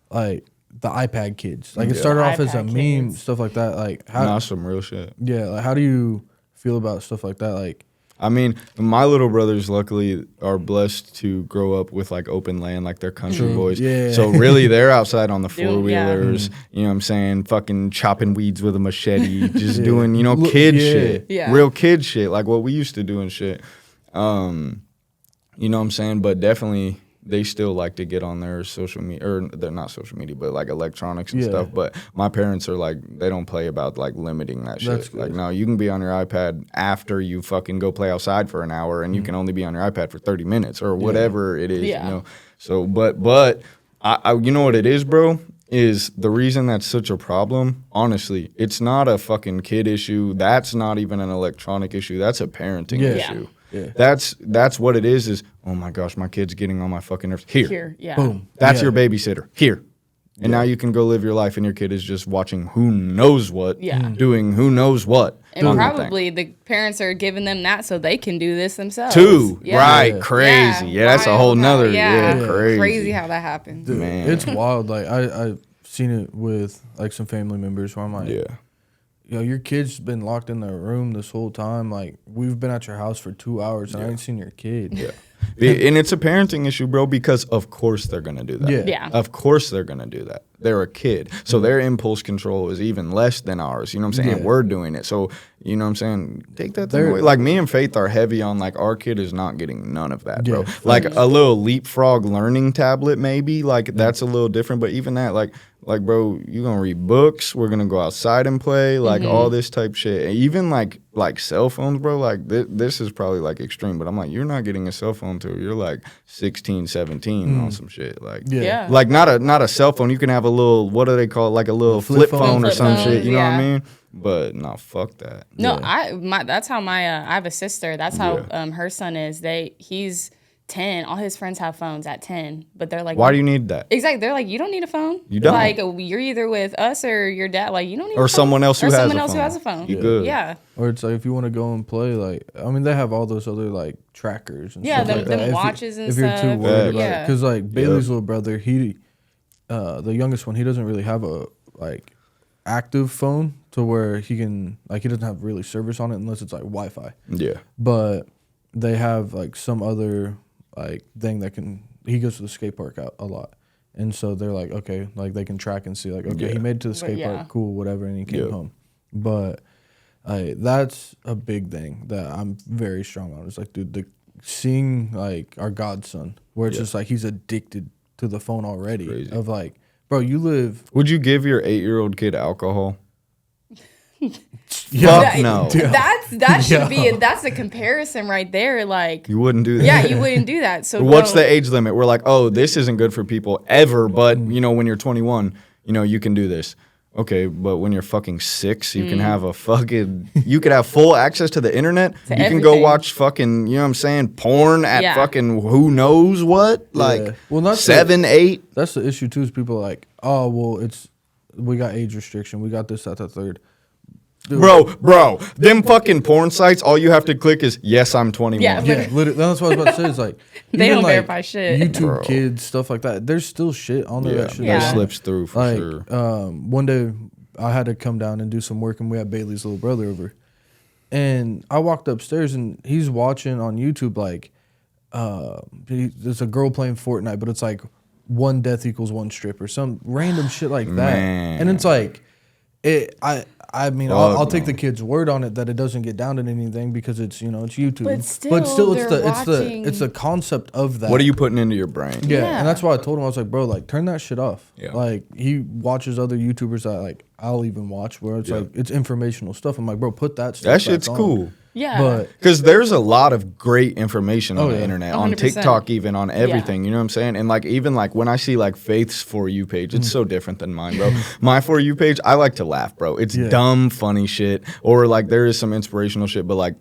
like the iPad kids. Like it started off as a iPad meme, kids. stuff like that. Like Nah, some real shit. yeah, like how do you feel about stuff like that? Like I mean, my little brothers luckily are blessed to grow up with like open land, like they're country boys. Yeah. So really they're outside on the Dude, four-wheelers, you know what I'm saying, fucking chopping weeds with a machete, just doing, you know, Look, kid yeah. shit. Yeah. Real kid shit, like what we used to do and shit. You know what I'm saying? But definitely they still like to get on their social media, or they're not social media, but like electronics and Yeah. stuff. But my parents are like, they don't play about like limiting that That's shit. good. Like, no, you can be on your iPad after you fucking go play outside for an hour, and you can only be on your iPad for 30 minutes or whatever it is, Yeah. you know? So, but I, you know what it is, bro? Is the reason that's such a problem, honestly, it's not a fucking kid issue. That's not even an electronic issue. That's a parenting Yeah. issue. Yeah. That's what it is, oh my gosh, my kid's getting on my fucking nerves. Here. yeah. boom. That's Yeah. your babysitter. Here. And now you can go live your life, and your kid is just watching who knows what, Yeah. doing who knows what. And on that thing. probably the parents are giving them that so they can do this themselves. Two, Yeah. right? Yeah. Crazy. Yeah, that's a wild whole how- nother. yeah. Yeah, crazy. Crazy how that happens. Dude, Man. it's wild. Like I've seen it with like some family members where I'm like, Yeah. yo, your kid's been locked in their room this whole time. Like we've been at your house for 2 hours and I ain't seen your kid. Yeah. And it's a parenting issue, bro, because of course they're going to do that. Yeah. Yeah. Of course they're going to do that. They're a kid. So their impulse control is even less than ours. You know what I'm saying? And Yeah. we're doing it. So, you know what I'm saying? Take that thing They're- away. Like me and Faith are heavy on like our kid is not getting none of that, bro. Yeah. Like a little leapfrog learning tablet maybe. Like that's a little different. But even that, like bro, you gonna read books, we're gonna go outside and play, like all this type shit. And even like cell phones, bro, like this is probably like extreme, but I'm like, you're not getting a cell phone till you're like 16, 17 on some shit. Like Yeah. like not a cell phone. You can have a little, what do they call it? Like a little flip flip phone. phone or Flip some phones, shit. You know what I yeah. mean? But no, fuck that. No, Yeah. that's how my I have a sister. That's how Yeah. her son is. He's 10. All his friends have phones at 10, but they're like, Why do you need that? Exactly. They're like, you don't need a phone. You don't. Like you're either with us or your dad. Like you don't need Or a phone. someone else who or has someone a else who phone. has a phone. You good. Yeah. Or it's like if you want to go and play, like I mean, they have all those other like trackers and Yeah, stuff them- like them that. watches and if you're stuff. too worried about Yeah. it, because like Bailey's little brother, the youngest one, he doesn't really have a like active phone to where he can like he doesn't have really service on it unless it's like Wi-Fi. Yeah. But they have like some other like thing that can. He goes to the skate park out a lot. And so they're like, okay, like they can track and see, like, okay, Yeah. he made it to the skate yeah. park, cool, whatever, and he came Yeah. home. But that's a big thing that I'm very strong on. It's like, dude, seeing like our godson, where it's just like he's addicted to the phone already. Crazy. Of like, bro, you live. Would you give your 8-year-old kid alcohol? Yeah. Fuck no. That should be that's a comparison right there. Like You wouldn't do that. yeah, you wouldn't do that. So What's no. the age limit? We're like, oh, this isn't good for people ever, but you know, when you're 21, you know, you can do this. Okay, but when you're fucking 6, you can have you could have full access to the internet. You can go everything. watch fucking, you know what I'm saying, porn at Yeah. fucking who knows what, like Well, that's 7, 8. That's the issue too. Is people are like, oh, well, we got age restriction, we got this, that, that, third. Dude, Bro, them fucking porn sites, all you have to click is, yes, I'm 21. Yeah, Yeah, literally. That's what I was about to say. It's like They even, don't like, verify shit. YouTube Bro. Kids, stuff like that. There's still shit on there. Yeah, That shit Yeah. that slips through for like, sure. one day I had to come down and do some work, and we had Bailey's little brother over, and I walked upstairs and he's watching on YouTube like, there's a girl playing Fortnite, but it's like 1 death equals 1 strip or some random shit like that, Man. and it's like, I mean, Fuck I'll take no. the kid's word on it that it doesn't get down to anything because it's, you know, it's YouTube. But still, they're watching- it's the concept of that. What are you putting into your brain? Yeah, Yeah. and that's why I told him, I was like, bro, like turn that shit off. Yeah. Like he watches other YouTubers that like I'll even watch where it's like it's informational stuff. I'm like, bro, put that stuff. That shit's cool. Yeah. But because there's a lot of great information on the internet, 100%. on TikTok, even on everything. You know what I'm saying? And like even like when I see like Faith's For You page, it's so different than mine, bro. My For You page, I like to laugh, bro. It's dumb, funny shit, or like there is some inspirational shit, but like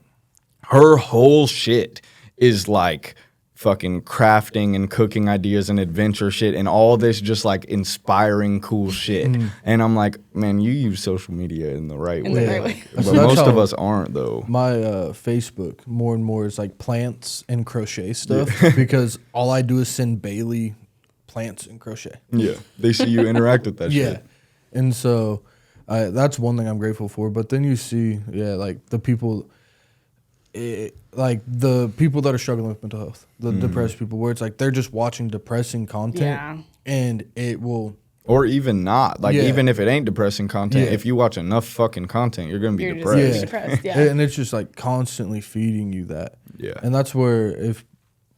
her whole shit is like fucking crafting and cooking ideas and adventure shit and all this just like inspiring cool shit. And I'm like, man, you use social media in the right way. But So most of us aren't though. My Facebook more and more is like plants and crochet stuff because all I do is send Bailey plants and crochet. Yeah, they see you interact with that shit. And so that's one thing I'm grateful for. But then you see, like the people... like the people that are struggling with mental health, the depressed people, where it's like they're just watching depressing content and it will... Or even not. Like, even if it ain't depressing content, if you watch enough fucking content, you're going to be depressed. Depressed, And it's just like constantly feeding you that. Yeah. And that's where if...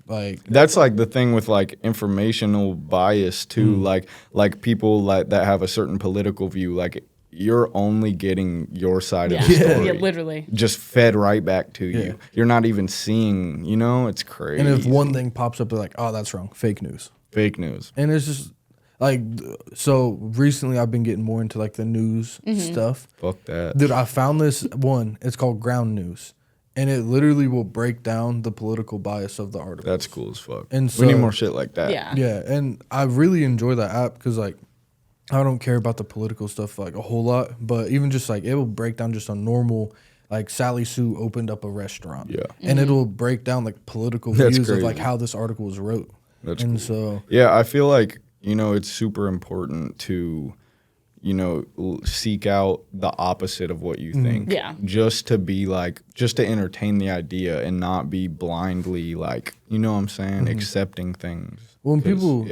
like that's like the thing with like informational bias too, like people that have a certain political view, like you're only getting your side of the story. Yeah, literally. Just fed right back to you. You're not even seeing, it's crazy. And if one thing pops up, they're like, oh, that's wrong. Fake news. Fake news. And it's just like, so recently I've been getting more into like the news stuff. Fuck that. Dude, I found this one. It's called Ground News. And it literally will break down the political bias of the article. That's cool as fuck. And we need so- more shit like that. Yeah, and I really enjoy that app because like I don't care about the political stuff like a whole lot, but even just like it will break down just a normal like Sally Sue opened up a restaurant. Yeah. And it'll break down like political That's views of crazy. like how this article was wrote. That's and cool. so Yeah, I feel like, it's super important to, seek out the opposite of what you think. Yeah. Just to be like, just to entertain the idea and not be blindly like, you know what I'm saying, accepting things. when 'Cause, people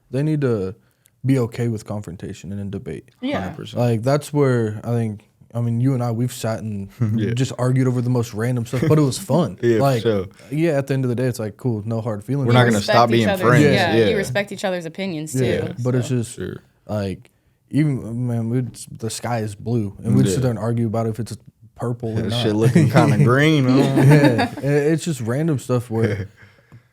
they need to be okay with confrontation and in debate. Yeah. 100%. Like that's where I mean, you and I, we've sat and just argued over the most random stuff, but it was fun. Yeah, for like, sure. Yeah, at the end of the day, it's like, cool, no hard feelings. We're not You gonna respect stop each being other's- friends. Yeah, Yeah. you respect each other's opinions too. Yeah, but it's just Sure. like, even, man, the sky is blue, and we'd sit there and argue about if it's purple or That not. shit looking kind of green. Huh? Yeah, it's just random stuff where,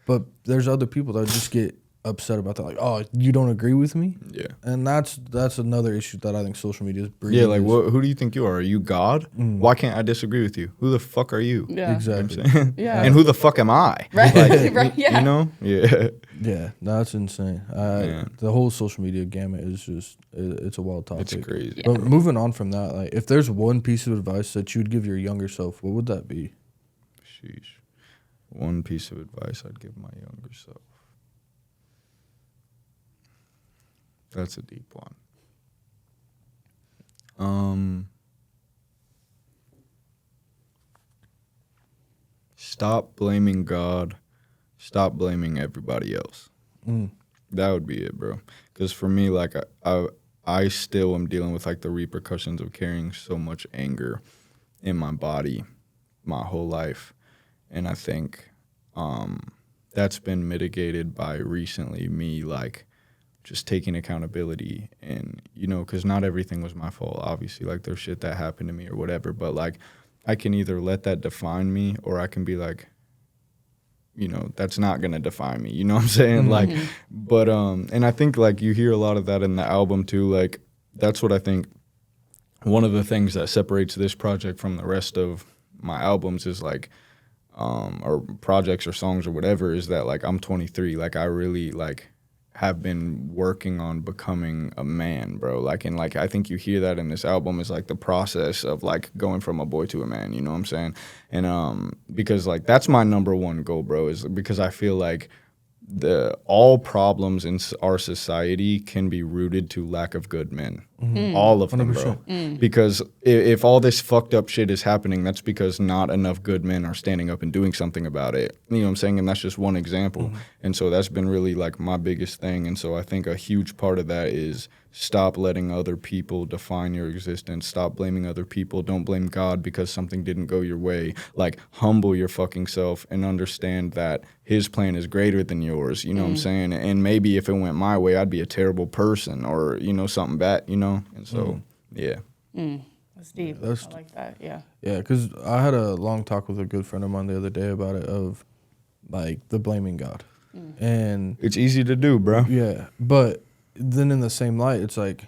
but there's other people that just get upset about that, like, oh, you don't agree with me? Yeah. And that's another issue that I think social media is breeding. Yeah, like, is- who do you think you are? Are you God? Why can't I disagree with you? Who the fuck are you? Yeah. Exactly. Yeah. And who the fuck am I? Right. Like, Right. Yeah. You know? Yeah. Yeah, that's insane. The whole social media gamut is just, it's a wild topic. It's crazy. But moving on from that, like, if there's one piece of advice that you'd give your younger self, what would that be? Sheesh. One piece of advice I'd give my younger self. That's a deep one. Stop blaming God. Stop blaming everybody else. That would be it, bro. Because for me, like, I still am dealing with like the repercussions of carrying so much anger in my body my whole life. And I think that's been mitigated by recently me, like, just taking accountability and, because not everything was my fault, obviously. Like, there's shit that happened to me or whatever. But, like, I can either let that define me or I can be like, that's not going to define me. You know what I'm saying? Mm-hmm. Like, but, and I think, like, you hear a lot of that in the album, too. Like, that's what I think one of the things that separates this project from the rest of my albums is, like, or projects or songs or whatever, is that, like, I'm 23. Like, I really, like, have been working on becoming a man, bro. Like, and, like, I think you hear that in this album is, like, the process of, like, going from a boy to a man, you know what I'm saying? And because, like, that's my number one goal, bro, is because I feel like all problems in our society can be rooted to lack of good men. All of them, 100%. bro. Because if all this fucked up shit is happening, that's because not enough good men are standing up and doing something about it. You know what I'm saying? And that's just one example. And so that's been really, like, my biggest thing. And so I think a huge part of that is stop letting other people define your existence. Stop blaming other people. Don't blame God because something didn't go your way. Like, humble your fucking self and understand that his plan is greater than yours. You know what I'm saying? And maybe if it went my way, I'd be a terrible person or, something bad, And so Yeah. That's deep. Yeah, I like that. Yeah. Yeah, because I had a long talk with a good friend of mine the other day about it, of like the blaming God. And it's easy to do, bro. Yeah, but then in the same light, it's like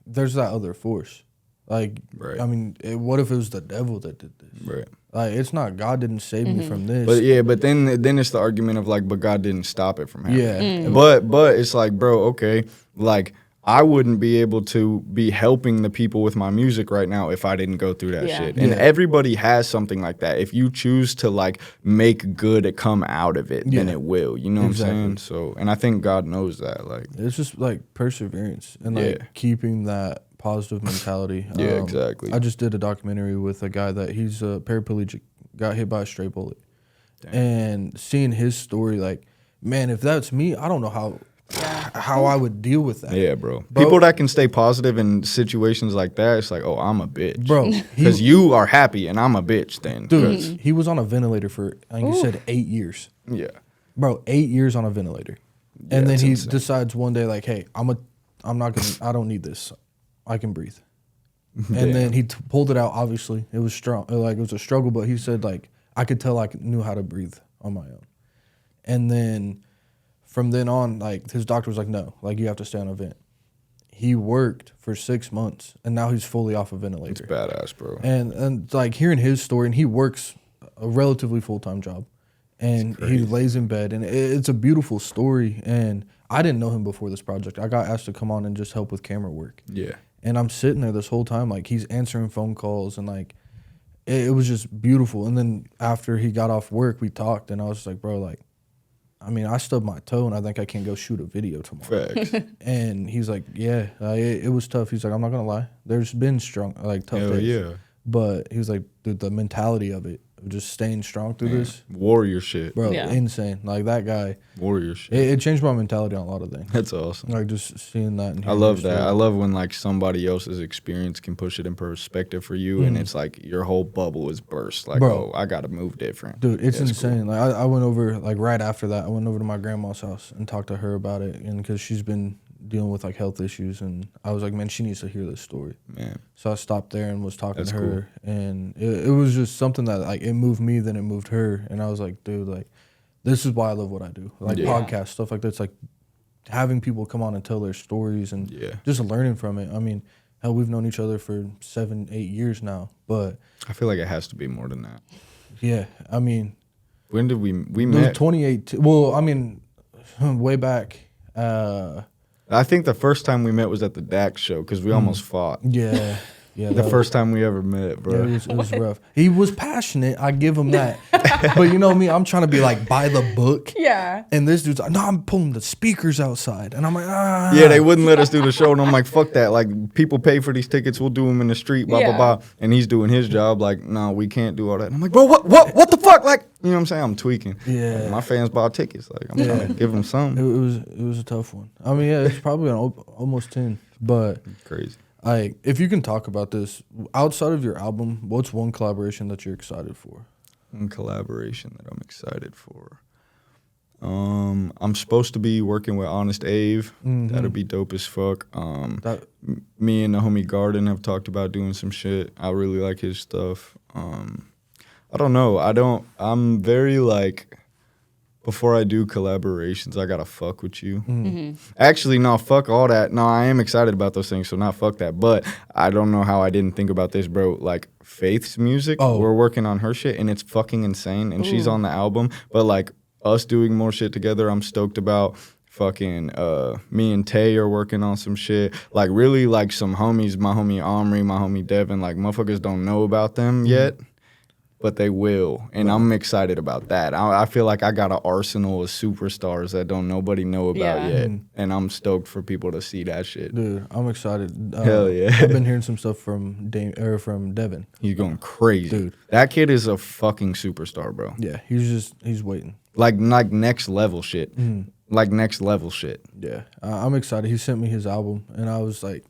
there's that other force. Like, Right. I mean, what if it was the devil that did this? Right. Like, it's not God didn't save me from this. But yeah, but then it's the argument of like, but God didn't stop it from happening. Yeah. But it's like, bro, okay, like I wouldn't be able to be helping the people with my music right now if I didn't go through that shit. And everybody has something like that. If you choose to like make good come out of it, then it will. You know what I'm saying? So, and I think God knows that. Like, it's just like perseverance and like keeping that positive mentality. Yeah, exactly. I just did a documentary with a guy that he's a paraplegic, got hit by a stray bullet. Damn. And seeing his story, like, man, if that's me, I don't know how I would deal with that. Yeah, bro. People that can stay positive in situations like that, it's like, oh, I'm a bitch. Bro. Because you are happy and I'm a bitch then. Dude, he was on a ventilator for, I think you said 8 years. Yeah. Bro, 8 years on a ventilator. Yeah, and then he decides one day, like, hey, I don't need this. I can breathe. And then he pulled it out, obviously. It was strong. Like, it was a struggle, but he said, like, I could tell I knew how to breathe on my own. And then from then on, like, his doctor was like, no, like, you have to stay on a vent. He worked for 6 months, and now he's fully off a ventilator. It's badass, bro. And like, hearing his story, and he works a relatively full-time job, and he lays in bed, and it's a beautiful story. And I didn't know him before this project. I got asked to come on and just help with camera work. Yeah. And I'm sitting there this whole time, like, he's answering phone calls, and like, it was just beautiful. And then after he got off work, we talked, and I was just like, bro, like, I mean, I stubbed my toe, and I think I can go shoot a video tomorrow. Facts. And he's like, yeah, it was tough. He's like, I'm not going to lie. There's been tough days. Yeah. But he was like, dude, the mentality of it, of just staying strong through this. Warrior shit. Bro, insane. Like, that guy. Warrior shit. It changed my mentality on a lot of things. That's awesome. Like, just seeing that. And I love that. I love when, like, somebody else's experience can push it in perspective for you, and it's like your whole bubble is burst. Like, bro, I got to move different. Dude, it's insane. Cool. Like, I went over, like, right after that, I went over to my grandma's house and talked to her about it, and because she's been dealing with, like, health issues, and I was like, man, she needs to hear this story. Man. So I stopped there and was talking to her, and it was just something that, like, it moved me, then it moved her, and I was like, dude, like, this is why I love what I do. Like, podcasts, stuff like that's like having people come on and tell their stories and just learning from it. I mean, hell, we've known each other for 7-8 years now, but I feel like it has to be more than that. Yeah, I mean, when did we met? 2018. Well, I mean, way back. I think the first time we met was at the Dax show because we almost fought. Yeah. Yeah, the first time we ever met, bro. Yeah, it was rough. He was passionate. I give him that. But you know me, I'm trying to be like by the book. Yeah. And this dude's like, no, I'm pulling the speakers outside. And I'm like, ah. Yeah, they wouldn't let us do the show. And I'm like, fuck that. Like, people pay for these tickets. We'll do them in the street, blah, blah, blah. And he's doing his job. Like, no, we can't do all that. And I'm like, bro, what the fuck? Like, you know what I'm saying? I'm tweaking. Yeah. Like, my fans bought tickets. Like, I'm trying to give them some. It was a tough one. I mean, yeah, it's probably almost 10. But crazy. Like, if you can talk about this, outside of your album, what's one collaboration that you're excited for? One collaboration that I'm excited for. I'm supposed to be working with Honest Ave. Mm-hmm. That'll be dope as fuck. Me and the homie Garden have talked about doing some shit. I really like his stuff. I don't know. I'm very like... Before I do collaborations, I gotta fuck with you. Mm-hmm. Actually, no, fuck all that. No, I am excited about those things, so not fuck that. But I don't know how I didn't think about this, bro. Like, Faith's music, we're working on her shit, and it's fucking insane. And she's on the album. But, like, us doing more shit together, I'm stoked about. Fucking me and Tay are working on some shit. Like, really, like, some homies, my homie Omri, my homie Devin, like, motherfuckers don't know about them yet. But they will, and I'm excited about that. I feel like I got an arsenal of superstars that nobody know about yet, and I'm stoked for people to see that shit. Dude, I'm excited. Hell yeah! I've been hearing some stuff from Devin. He's going crazy, dude. That kid is a fucking superstar, bro. Yeah, he's waiting. Like next level shit. Like next level shit. Yeah, I'm excited. He sent me his album, and I was like,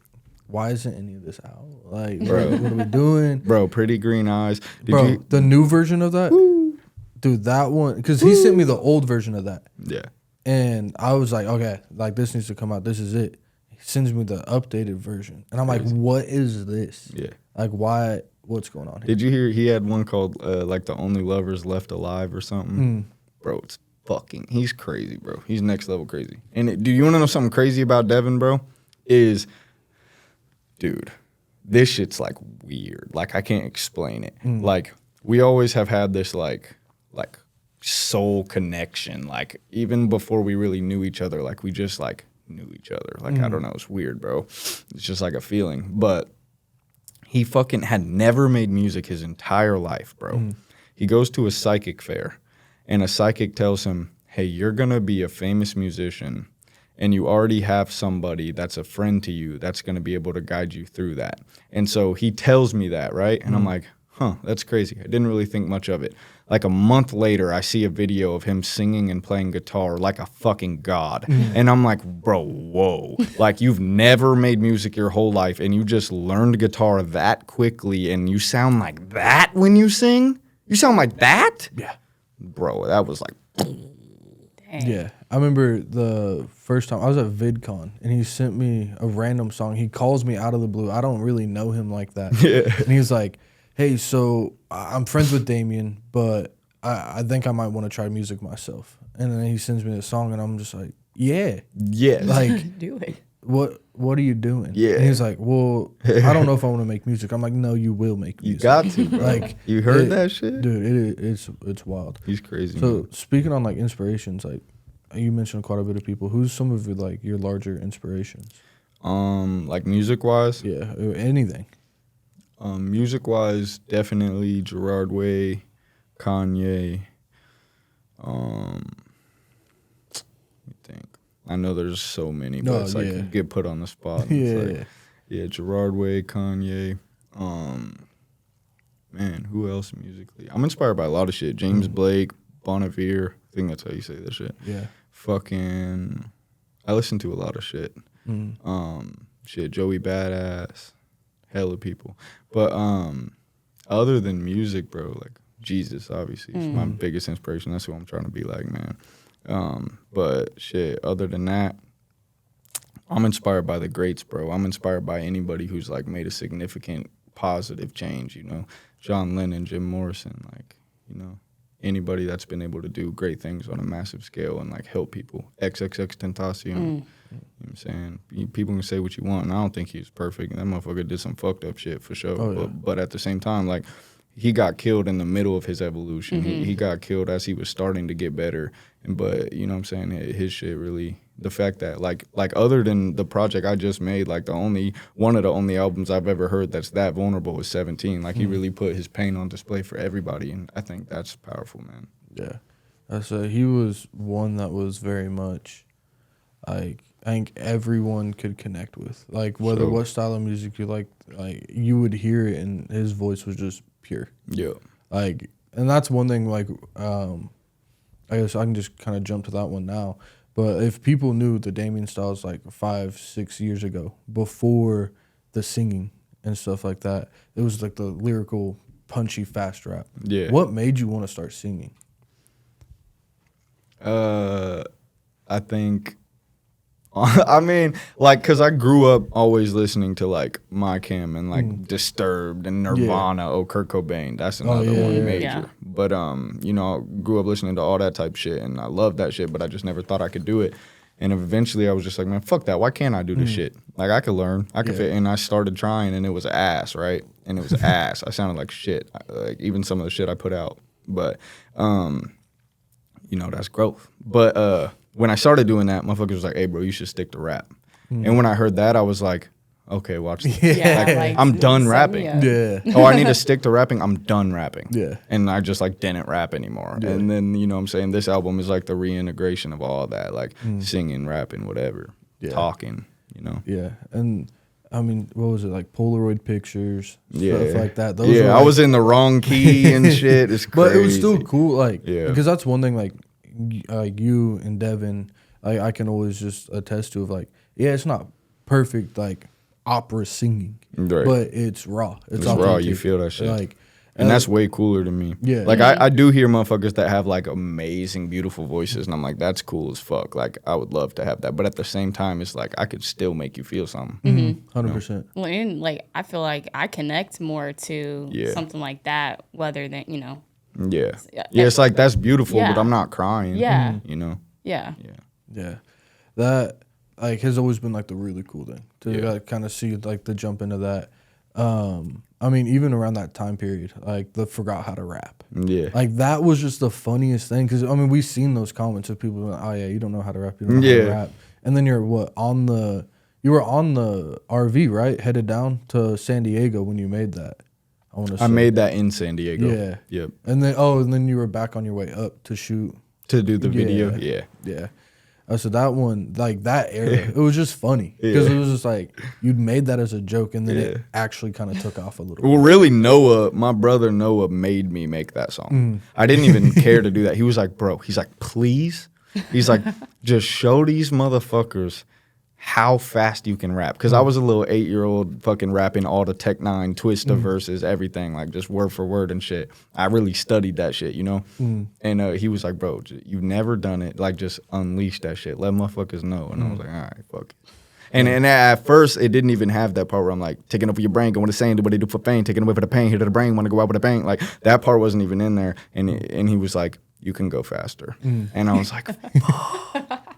why isn't any of this out? Like, bro, what are we doing? Bro, Pretty Green Eyes. The new version of that? Woo. Dude, that one, because he sent me the old version of that. Yeah. And I was like, okay, like, this needs to come out. This is it. He sends me the updated version, and I'm like, what is this? Yeah. Like, why? What's going on here? Did you hear he had one called like The Only Lovers Left Alive or something? Bro, it's fucking, he's crazy, bro. He's next level crazy. And do you want to know something crazy about Devin, bro? Dude, this shit's like weird. Like, I can't explain it. Like, we always have had this like soul connection. Like, even before we really knew each other, like we just like knew each other. Like, I don't know, it's weird, bro. It's just like a feeling. But he fucking had never made music his entire life, bro. He goes to a psychic fair, and a psychic tells him, hey, you're gonna be a famous musician, and you already have somebody that's a friend to you that's gonna be able to guide you through that. And so he tells me that, right? And I'm like, huh, that's crazy. I didn't really think much of it. Like a month later, I see a video of him singing and playing guitar like a fucking god. And I'm like, bro, whoa. Like, you've never made music your whole life, and you just learned guitar that quickly, and you sound like that when you sing? You sound like that? Yeah. Bro, that was like... Dang. Yeah. I remember the first time I was at VidCon, and he sent me a random song. He calls me out of the blue. I don't really know him like that. Yeah. And he's like, hey, so I'm friends with Damien, but I think I might want to try music myself. And then he sends me the song, and I'm just like, yeah. Yeah. Like, Do it. what are you doing? Yeah. And he's like, well, I don't know if I want to make music. I'm like, no, you will make music. You got to, bro. Like, you heard that shit? Dude, it's wild. He's crazy, So man. speaking on like inspirations, like you mentioned quite a bit of people. Who's some of your larger inspirations? Like music-wise? Yeah, anything. Music-wise, definitely Gerard Way, Kanye. Let me think. I know there's so many, but it's like you get put on the spot. Yeah, Gerard Way, Kanye. Man, who else musically? I'm inspired by a lot of shit. James Blake, Bon Iver. I think that's how you say that shit. Yeah. Fucking, I listen to a lot of shit. Shit, Joey Badass, hella people. But other than music, bro, like Jesus, obviously, is my biggest inspiration. That's who I'm trying to be like, man. But shit, other than that, I'm inspired by the greats, bro. I'm inspired by anybody who's like made a significant positive change, you know. John Lennon, Jim Morrison, like, you know, anybody that's been able to do great things on a massive scale and like help people. XXXTentacion. You know what I'm saying? People can say what you want, and I don't think he was perfect. That motherfucker did some fucked up shit for sure. But at the same time, like, he got killed in the middle of his evolution. He got killed as he was starting to get better. But, you know what I'm saying, his shit really, the fact that, like other than the project I just made, like one of the only albums I've ever heard that's that vulnerable is 17. Like, he really put his pain on display for everybody, and I think that's powerful, man. Yeah. He was one that was very much, like, I think everyone could connect with. Like, whether what style of music you like, you would hear it, and his voice was just pure. Yeah. Like, and that's one thing, like, I guess I can just kind of jump to that one now. But if people knew the Damien Styles like 5-6 years ago, before the singing and stuff like that, it was like the lyrical, punchy, fast rap. Yeah. What made you want to start singing? I think, I mean, like, because I grew up always listening to, like, My Chem and, like, Disturbed and Nirvana, Kurt Cobain. That's another one major. Yeah. But, you know, I grew up listening to all that type shit, and I loved that shit, but I just never thought I could do it. And eventually I was just like, man, fuck that. Why can't I do this shit? Like, I could learn. I could fit. And I started trying, and it was ass, right? And it was ass. I sounded like shit, like, even some of the shit I put out. But, you know, that's growth. But, when I started doing that, motherfuckers was like, hey, bro, you should stick to rap. And when I heard that, I was like, okay, watch this. Like, I'm done rapping. I need to stick to rapping. I'm done rapping. And I just, like, didn't rap anymore. And then, you know what I'm saying, this album is, like, the reintegration of all that, like, singing, rapping, whatever, talking, you know? Yeah. And, I mean, what was it, like Polaroid pictures, stuff like that? Those were, I was in the wrong key and shit. It's crazy. But it was still cool, like, because that's one thing, like you and Devin, I can always just attest to, of like, it's not perfect, like, opera singing, but it's raw. It's raw. You feel that shit. Like, And that's way cooler to me. Yeah. Like, I do hear motherfuckers that have, like, amazing, beautiful voices, and I'm like, that's cool as fuck. Like, I would love to have that. But at the same time, it's like, I could still make you feel something. 100%. Well, and, like, I feel like I connect more to something like that, whether than, you know. Yeah. Yeah, it's like, that's beautiful, but I'm not crying. Yeah. You know? Yeah. That, like, has always been, like, the really cool thing to like, kind of see, like, the jump into that. I mean, even around that time period, like, the forgot how to rap. Yeah. Like, that was just the funniest thing. Because, I mean, we've seen those comments of people like, oh, yeah, you don't know how to rap. You don't know how to rap. And then you're, you were on the RV, right? Headed down to San Diego when you made that. I made that in San Diego. Yeah. Yep. And then you were back on your way up to shoot. To do the video. Yeah. Yeah. So that one, like that era, it was just funny because it was just like you'd made that as a joke, and then it actually kind of took off a little. Well, really, my brother Noah made me make that song. I didn't even care to do that. He was like, bro, he's like, please, he's like, just show these motherfuckers how fast you can rap. Because I was a little 8-year-old fucking rapping all the Tech 9 Twista verses, everything, like just word for word and shit. I really studied that shit, you know? And he was like, bro, you've never done it. Like, just unleash that shit. Let motherfuckers know. And I was like, all right, fuck it. And at first, it didn't even have that part where I'm like, taking over your brain, going to saying, do what they do for fame, taking away for the pain, hit to the brain, want to go out with a bang. Like, that part wasn't even in there. And he was like, you can go faster. And I was like, fuck.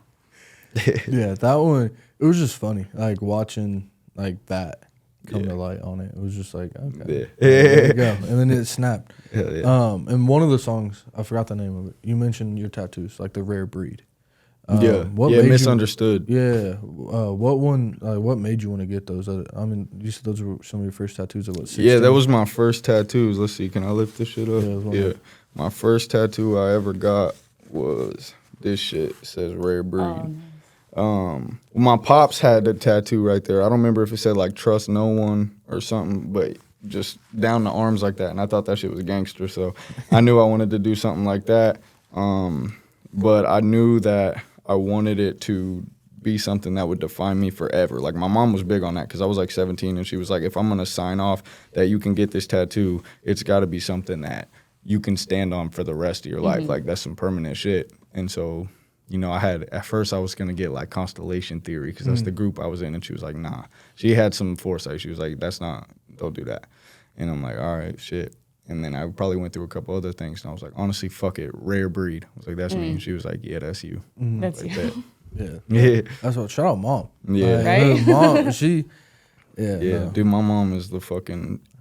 Yeah, that one, it was just funny. Like, watching, like, that come to light on it. It was just like, okay. There you go. And then it snapped. Hell yeah. And one of the songs, I forgot the name of it. You mentioned your tattoos, like the rare breed. What made misunderstood. What one? What made you want to get those? I mean, you said those were some of your first tattoos at what? 16? Yeah, that was my first tattoos. Let's see, can I lift this shit up? Yeah. My first tattoo I ever got was this shit. It says rare breed. My pops had the tattoo right there. I don't remember if it said like trust no one or something, but just down the arms like that. And I thought that shit was gangster, so I knew I wanted to do something like that. But I knew that I wanted it to be something that would define me forever. Like, my mom was big on that because I was like 17, and she was like, if I'm going to sign off that you can get this tattoo, it's got to be something that you can stand on for the rest of your life. Like, that's some permanent shit. And so, you know, at first I was going to get like Constellation Theory because that's the group I was in, and she was like, nah. She had some foresight. She was like, don't do that. And I'm like, all right, shit. And then I probably went through a couple other things, and I was like, honestly, fuck it, rare breed. I was like, that's me. And she was like, yeah, that's you. That's like you. That. Yeah. That's what. Shout out, mom. Yeah. Right? Her mom. Dude, my mom is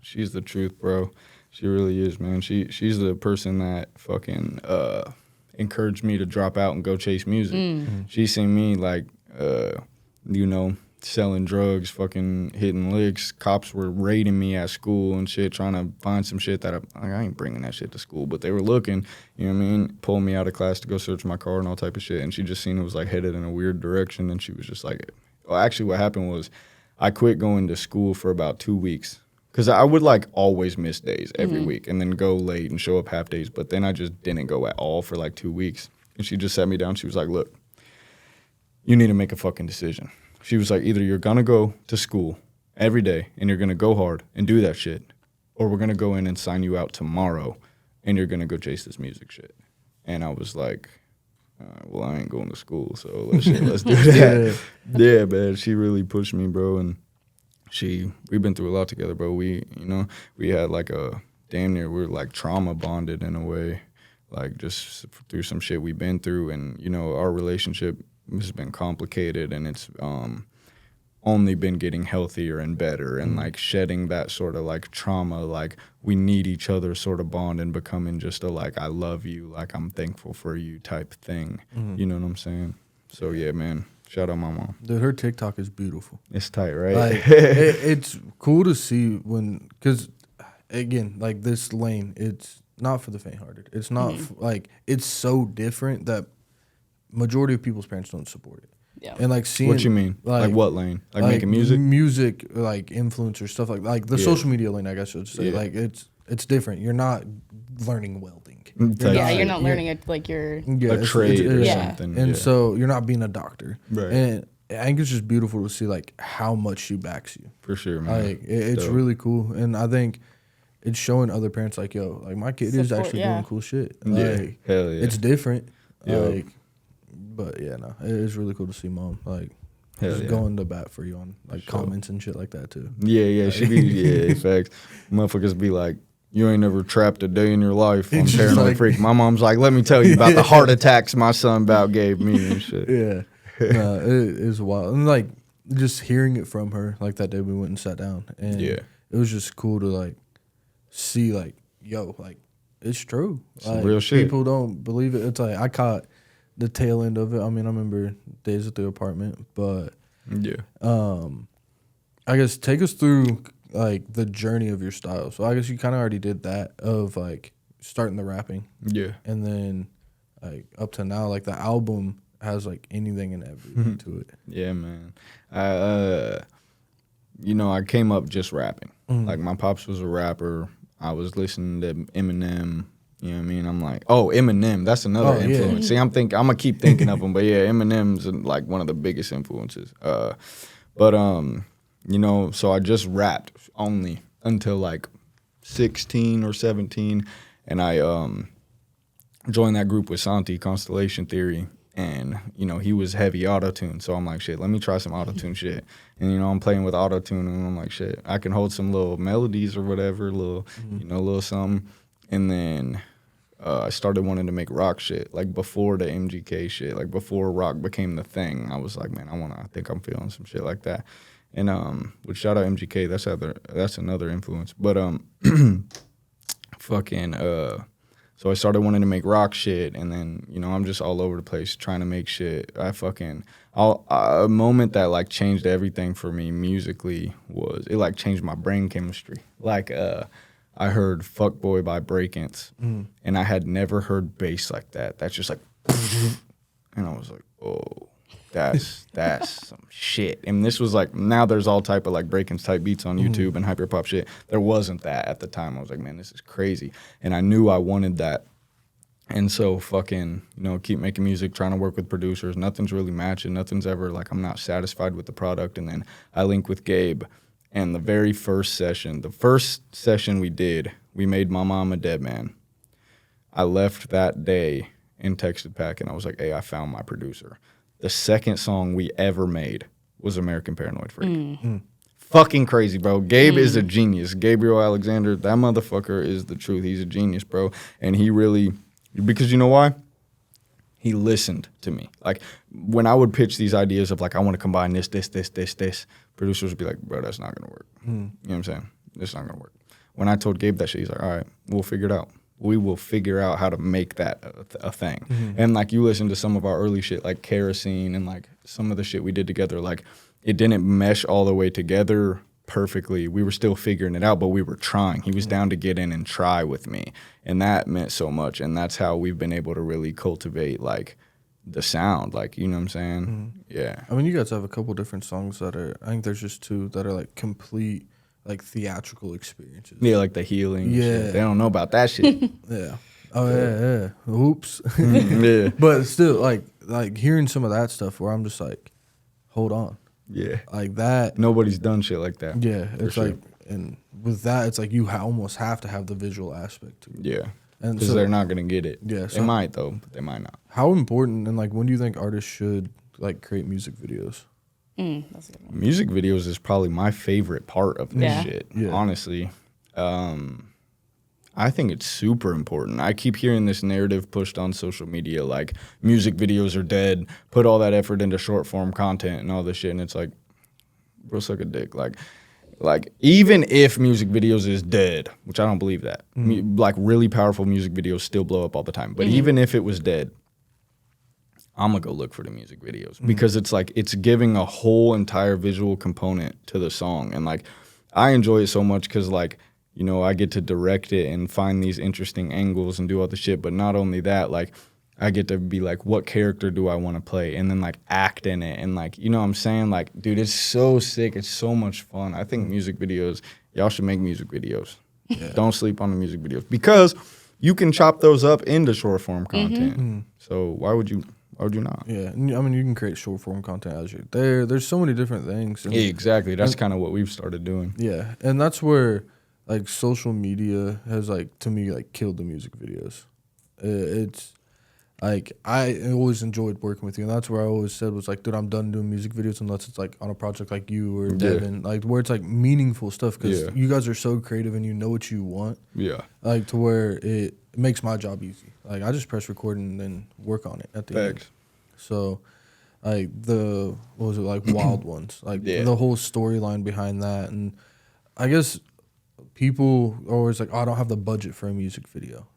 she's the truth, bro. She really is, man. She's the person that fucking encouraged me to drop out and go chase music. She seen me like, selling drugs, fucking hitting licks. Cops were raiding me at school and shit, trying to find some shit that I ain't bringing that shit to school, but they were looking, you know what I mean, pulling me out of class to go search my car and all type of shit. And she just seen it was like headed in a weird direction, and she was just like, well, actually what happened was I quit going to school for about 2 weeks. Because I would like always miss days every week and then go late and show up half days. But then I just didn't go at all for like 2 weeks. And she just sat me down. She was like, look, you need to make a fucking decision. She was like, either you're going to go to school every day and you're going to go hard and do that shit, or we're going to go in and sign you out tomorrow and you're going to go chase this music shit. And I was like, well, I ain't going to school, so let's do that. Yeah, man. She really pushed me, bro. And we've been through a lot together, bro. We had like a damn near, we were like trauma bonded in a way, like just through some shit we've been through. And, you know, our relationship has been complicated, and it's only been getting healthier and better, and like shedding that sort of like trauma, like we need each other sort of bond, and becoming just a like I love you, like I'm thankful for you type thing. You know what I'm saying? So yeah, man. Shout out my mom. Dude, her TikTok is beautiful. It's tight, right? Like, it's cool to see because again, like this lane, it's not for the faint-hearted. It's not like it's so different that majority of people's parents don't support it. Yeah. And like seeing what you mean? Like what lane? Like making music? Music, like influencer stuff like the social media lane, I guess I should say. Like it's different. You're not learning welding. You're not learning it like you're a trade or something. And so you're not being a doctor. Right. And I think it's just beautiful to see like how much she backs you. For sure, man. Like it's really cool. And I think it's showing other parents like, yo, like my kid is actually doing cool shit. Like, hell yeah. It's different. Yeah. Like, but yeah, no, it is really cool to see mom like just going to bat for you on like comments and shit like that too. Yeah, she be facts. Motherfuckers be like, you ain't never trapped a day in your life on Paranoid like, Freak. My mom's like, let me tell you about the heart attacks my son about gave me and shit. Yeah, no, it is wild. And like just hearing it from her, like that day we went and sat down, and it was just cool to like see like, yo, like it's true. Like, real shit. People don't believe it. It's like I caught the tail end of it. I mean, I remember days at the apartment, but I guess take us through like the journey of your style. So I guess you kind of already did that of like starting the rapping. Yeah. And then like up to now, like the album has like anything and everything to it. Yeah, man. I came up just rapping. Like my pops was a rapper. I was listening to Eminem. You know what I mean? I'm like, oh, Eminem, that's another influence. Yeah. See, I'm gonna keep thinking of him, but yeah, Eminem's like one of the biggest influences. So I just rapped only until like 16 or 17, and I joined that group with Santi, Constellation Theory, and he was heavy auto-tune, so I'm like, shit, let me try some auto-tune shit. And I'm playing with auto-tune, and I'm like, shit, I can hold some little melodies or whatever, little something. And then I started wanting to make rock shit, like before the MGK shit, like before rock became the thing. I was like, man, I think I'm feeling some shit like that. And which shout out MGK, that's another influence. But so I started wanting to make rock shit, and then I'm just all over the place trying to make shit. A moment that like changed everything for me musically was it like changed my brain chemistry. Like I heard Fuckboy by Breakins, and I had never heard bass like that. That's just like, and I was like, oh, that's some shit. And this was like, now there's all type of like Breakins type beats on YouTube and hyperpop shit. There wasn't that at the time. I was like, man, this is crazy. And I knew I wanted that. And so fucking, keep making music, trying to work with producers. Nothing's really matching. Nothing's ever like, I'm not satisfied with the product. And then I link with Gabe. And the first session we did, we made My Mama Dead Man. I left that day and texted Pac, and I was like, hey, I found my producer. The second song we ever made was American Paranoid Freak. Fucking crazy, bro. Gabe is a genius. Gabriel Alexander, that motherfucker is the truth. He's a genius, bro. And he really, because you know why? He listened to me. Like, when I would pitch these ideas of, like, I want to combine this, producers would be like, bro, that's not going to work. You know what I'm saying? It's not going to work. When I told Gabe that shit, he's like, all right, we'll figure it out. We will figure out how to make that a thing. And, like, you listen to some of our early shit, like Kerosene and, like, some of the shit we did together. Like, it didn't mesh all the way together perfectly. We were still figuring it out, but we were trying. He was down to get in and try with me. And that meant so much. And that's how we've been able to really cultivate, like, the sound. Like, you know what I'm saying? Yeah. I mean, you guys have a couple different songs that are, I think there's just two that are, like, complete, like, theatrical experiences. Yeah, like The Healing. Yeah. Shit. They don't know about that shit. Yeah. Oh, yeah. Oops. Yeah. But still, like, hearing some of that stuff where I'm just like, hold on. Yeah. Like that. Nobody's done shit like that. Yeah. It's like, and with that, it's like you almost have to have the visual aspect to it. Yeah. Because they're not going to get it. Yeah. They might, though, but they might not. How important and, like, when do you think artists should, like, create music videos? That's a good one. Music videos is probably my favorite part of this shit, honestly. I think it's super important. I keep hearing this narrative pushed on social media, like music videos are dead, put all that effort into short form content and all this shit, and it's like, bro, suck a dick. Like even if music videos is dead, which I don't believe that, like really powerful music videos still blow up all the time. But even if it was dead, I'm gonna go look for the music videos because it's like it's giving a whole entire visual component to the song, and like I enjoy it so much because like, you know, I get to direct it and find these interesting angles and do all the shit. But not only that, like, I get to be like, what character do I want to play? And then, like, act in it. And, like, you know what I'm saying? Like, dude, it's so sick. It's so much fun. I think music videos, y'all should make music videos. Yeah. Don't sleep on the music videos. Because you can chop those up into short-form content. So why would you not? Yeah. I mean, you can create short-form content as you're there. There's so many different things. And, yeah, exactly. That's kind of what we've started doing. Yeah. And that's where... like social media has like to me like killed the music videos. It's like I always enjoyed working with you, and that's where I always said was like, dude, I'm done doing music videos unless it's like on a project like you or Devin, like where it's like meaningful stuff because you guys are so creative and you know what you want. Yeah, like to where it makes my job easy. Like I just press record and then work on it at the end. So. Like what was it, like Wild Ones, like the whole storyline behind that, and I guess people are always like, oh, I don't have the budget for a music video.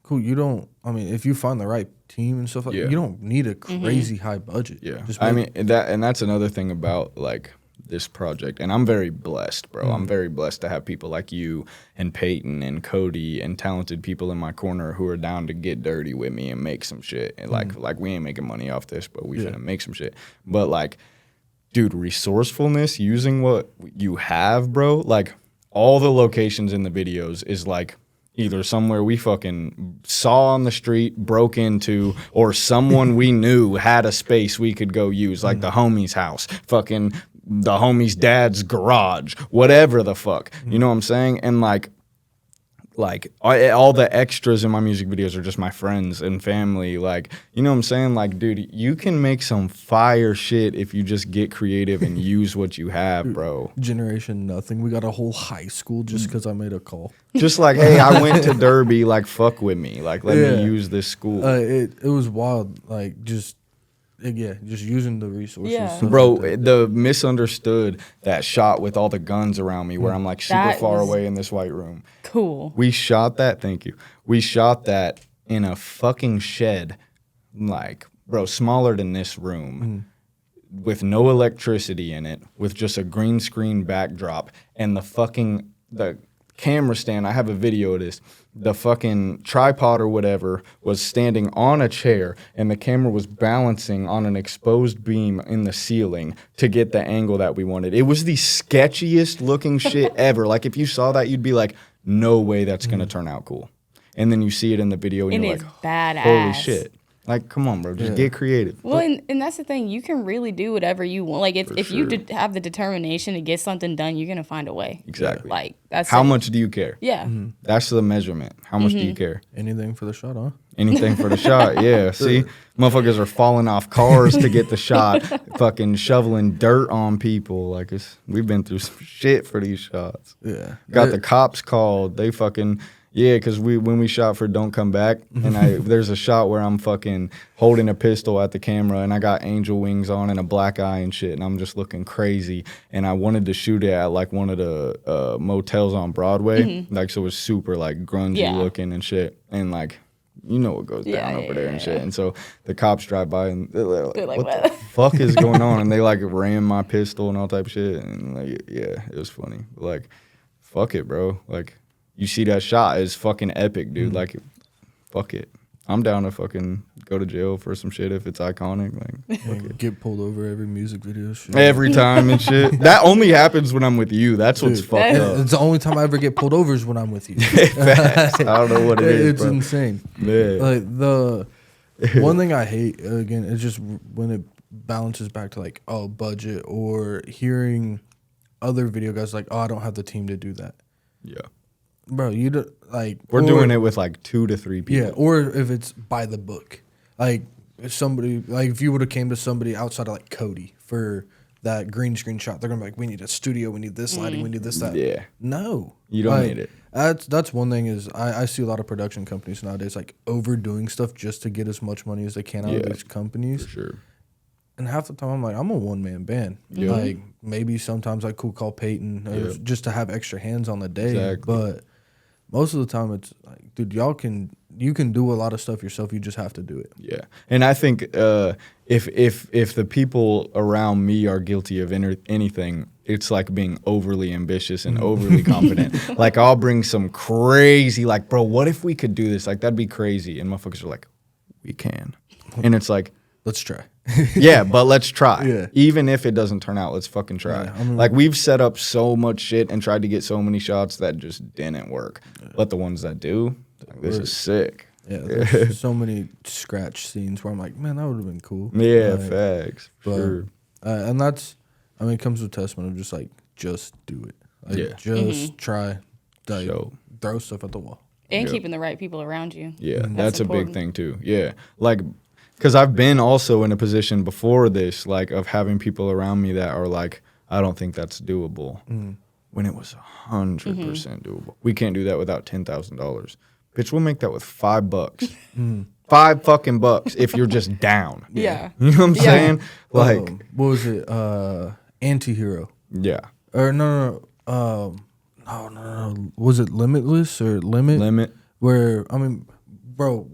Cool, you don't. I mean, if you find the right team and stuff like, you don't need a crazy high budget. Yeah, I mean that's another thing about like this project, and I'm very blessed, bro. I'm very blessed to have people like you and Peyton and Cody and talented people in my corner who are down to get dirty with me and make some shit. And like we ain't making money off this, but we finna make some shit. But like, dude, resourcefulness, using what you have, bro. Like all the locations in the videos is like either somewhere we fucking saw on the street, broke into, or someone we knew had a space we could go use, like the homie's house, fucking the homie's dad's garage, whatever the fuck. You know what I'm saying? And like all the extras in my music videos are just my friends and family. Like, you know what I'm saying? Like, dude, you can make some fire shit if you just get creative and use what you have, bro. Generation Nothing. We got a whole high school just because I made a call. Just like, hey, I went to Derby. Like, fuck with me. Like, let me use this school. It was wild. Like, just using the resources. Yeah. Bro, the misunderstood that shot with all the guns around me where I'm like super far away in this white room. Cool. We shot that, thank you. We shot that in a fucking shed, like, bro, smaller than this room, with no electricity in it, with just a green screen backdrop, and the camera stand, I have a video of this, the fucking tripod or whatever was standing on a chair and the camera was balancing on an exposed beam in the ceiling to get the angle that we wanted. It was the sketchiest looking shit ever. Like if you saw that, you'd be like, no way that's going to turn out cool. And then you see it in the video and you're like, badass. Holy shit. Like, come on, bro. Just get creative. Well, and that's the thing. You can really do whatever you want. Like, if you have the determination to get something done, you're going to find a way. Exactly. Like, that's How much do you care? Yeah. That's the measurement. How much do you care? Anything for the shot, huh? Anything for the shot, yeah. See? Motherfuckers are falling off cars to get the shot, fucking shoveling dirt on people. Like, we've been through some shit for these shots. Yeah. Got the cops called. They fucking... Yeah, because when we shot for Don't Come Back, and there's a shot where I'm fucking holding a pistol at the camera, and I got angel wings on and a black eye and shit, and I'm just looking crazy. And I wanted to shoot it at like one of the motels on Broadway, like so it was super like grungy looking and shit, and like you know what goes down over there and shit. And so the cops drive by and they're like what the fuck is going on? And they like ran my pistol and all type of shit, and like it was funny. But, like fuck it, bro. Like. You see that shot is fucking epic, dude. Like, fuck it. I'm down to fucking go to jail for some shit if it's iconic. Like, fuck it. Get pulled over every music video. Shit. Every time and shit. That only happens when I'm with you. That's what's fucked up. It's the only time I ever get pulled over is when I'm with you. Fast. I don't know what it is, It's insane. Man. Like, the one thing I hate, again, is just when it balances back to, like, budget or hearing other video guys like, I don't have the team to do that. Yeah. Bro, you do, like we're doing it with like 2 to 3 people. Yeah, or if it's by the book, like if somebody, like if you would have came to somebody outside of like Cody for that green screen shot, they're gonna be like, we need a studio, we need this lighting, we need this that. Yeah, no, you don't need it. That's one thing is I see a lot of production companies nowadays like overdoing stuff just to get as much money as they can out of these companies. For sure. And half the time I'm like, I'm a one-man band. Like maybe sometimes I could call Peyton just to have extra hands on the day, but. Most of the time, it's like, dude, you can do a lot of stuff yourself. You just have to do it. Yeah, and I think if the people around me are guilty of anything, it's like being overly ambitious and overly confident. Like I'll bring some crazy, like, bro, what if we could do this? Like that'd be crazy. And motherfuckers are like, we can, and it's like, let's try. Yeah, but let's try. Yeah. Even if it doesn't turn out, let's fucking try. Yeah, like we've set up so much shit and tried to get so many shots that just didn't work. But the ones that do, like, this is sick. Yeah, there's so many scratch scenes where I'm like, man, that would have been cool. Yeah, like, facts. Sure. And that's, I mean, it comes with testament of just like, just do it. Like, just try. like, throw stuff at the wall. And keeping the right people around you. Yeah, that's a big thing too. Yeah, like, because I've been also in a position before this, like, of having people around me that are like, I don't think that's doable. When it was 100% doable. We can't do that without $10,000. Bitch, we'll make that with $5. $5 fucking bucks if you're just down. Yeah. You know what I'm saying? Like, what was it? Anti-Hero. Yeah. Or no. Was it Limitless or Limit? Where, I mean, bro,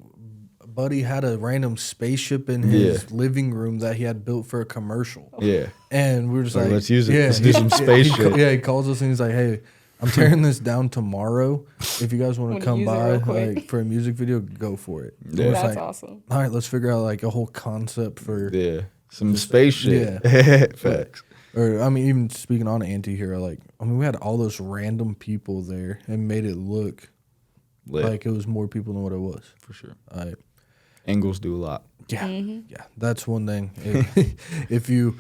Buddy had a random spaceship in his living room that he had built for a commercial. Yeah. And we were just like, let's use it. Let's do some space shit. He calls us and he's like, hey, I'm tearing this down tomorrow. If you guys want to come by like for a music video, go for it. Yeah. That's awesome. All right, let's figure out like a whole concept for some space shit. Yeah. Facts. Or I mean, even speaking on Anti-Hero, like we had all those random people there and made it look like it was more people than what it was. For sure. All right. Angles do a lot. Yeah, yeah, that's one thing. If you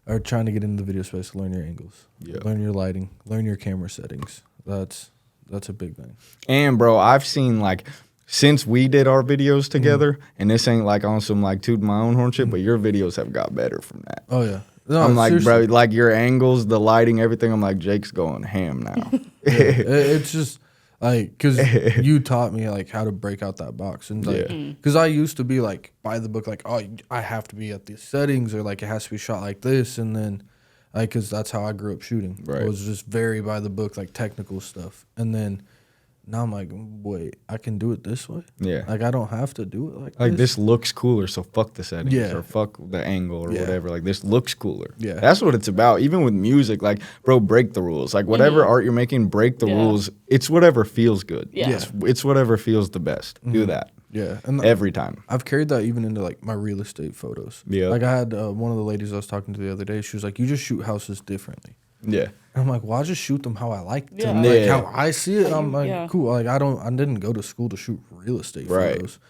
are trying to get into the video space, learn your angles, learn your lighting, learn your camera settings. That's a big thing. And bro, I've seen like since we did our videos together, and this ain't like on some like toot my own horn shit, but your videos have got better from that. Oh yeah, no, I'm like, seriously. bro, like your angles, the lighting, everything. I'm like, Jake's going ham now. It's just. Like, because you taught me, like, how to break out that box. And, like, because I used to be, like, by the book, like, oh, I have to be at these settings or, like, it has to be shot like this. And then, like, because that's how I grew up shooting. Right. It was just very by the book, like, technical stuff. And then now I'm like, wait, I can do it this way? Yeah. Like, I don't have to do it like this looks cooler, so fuck the settings or fuck the angle or whatever. Like, this looks cooler. Yeah. That's what it's about. Even with music, like, bro, break the rules. Like, whatever art you're making, break the rules. It's whatever feels good. Yeah. It's whatever feels the best. Do that. Yeah. And every time. I've carried that even into, like, my real estate photos. Yeah. Like, I had one of the ladies I was talking to the other day, she was like, you just shoot houses differently. Yeah. And I'm like, well, I just shoot them how I like them. Like how I see it. I'm like, cool. Like I didn't go to school to shoot real estate photos.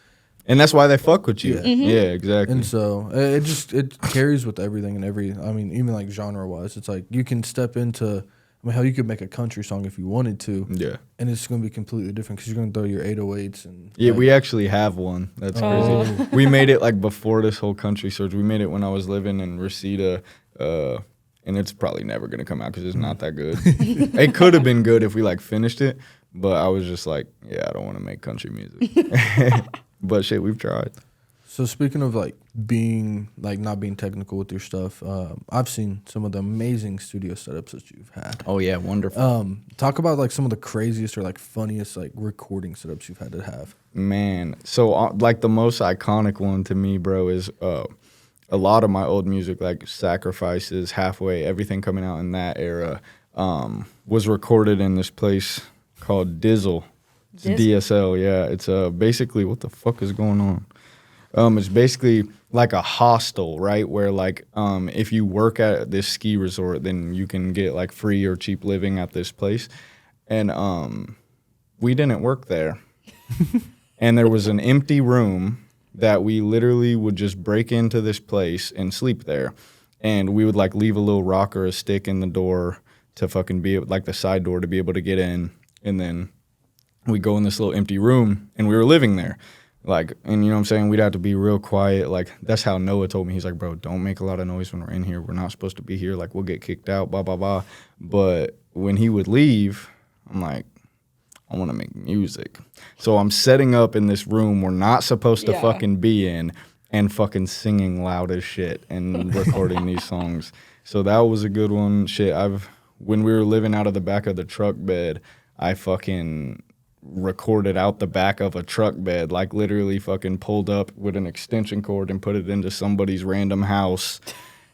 And that's why they fuck with you. Yeah, exactly. And so it carries with everything and I mean, even like genre wise, it's like you can step into, I mean, hell, you could make a country song if you wanted to. Yeah. And it's going to be completely different because you're going to throw your 808s and. Yeah, like, we actually have one. That's crazy. We made it like before this whole country surge. We made it when I was living in Wichita. And it's probably never going to come out because it's not that good. It could have been good if we, like, finished it. But I was just like, yeah, I don't want to make country music. But, shit, we've tried. So, speaking of, like, being, like, not being technical with your stuff, I've seen some of the amazing studio setups that you've had. Oh, yeah, wonderful. Talk about, like, some of the craziest or, like, funniest, like, recording setups you've had to have. Man. So, like, the most iconic one to me, bro, is... a lot of my old music, like Sacrifices, Halfway, everything coming out in that era, was recorded in this place called Dizzle. It's DSL, yeah. It's basically, what the fuck is going on? It's basically like a hostel, right? Where like if you work at this ski resort, then you can get like free or cheap living at this place. And we didn't work there. And there was an empty room that we literally would just break into this place and sleep there. And we would like leave a little rock or a stick in the door to fucking be like the side door to be able to get in. And then we go in this little empty room and we were living there. Like, and you know what I'm saying? We'd have to be real quiet. Like, that's how Noah told me. He's like, bro, don't make a lot of noise when we're in here. We're not supposed to be here. Like, we'll get kicked out, blah, blah, blah. But when he would leave, I'm like, I want to make music. So I'm setting up in this room we're not supposed to fucking be in and fucking singing loud as shit and recording these songs. So that was a good one. Shit, when we were living out of the back of the truck bed, I fucking recorded out the back of a truck bed, like literally fucking pulled up with an extension cord and put it into somebody's random house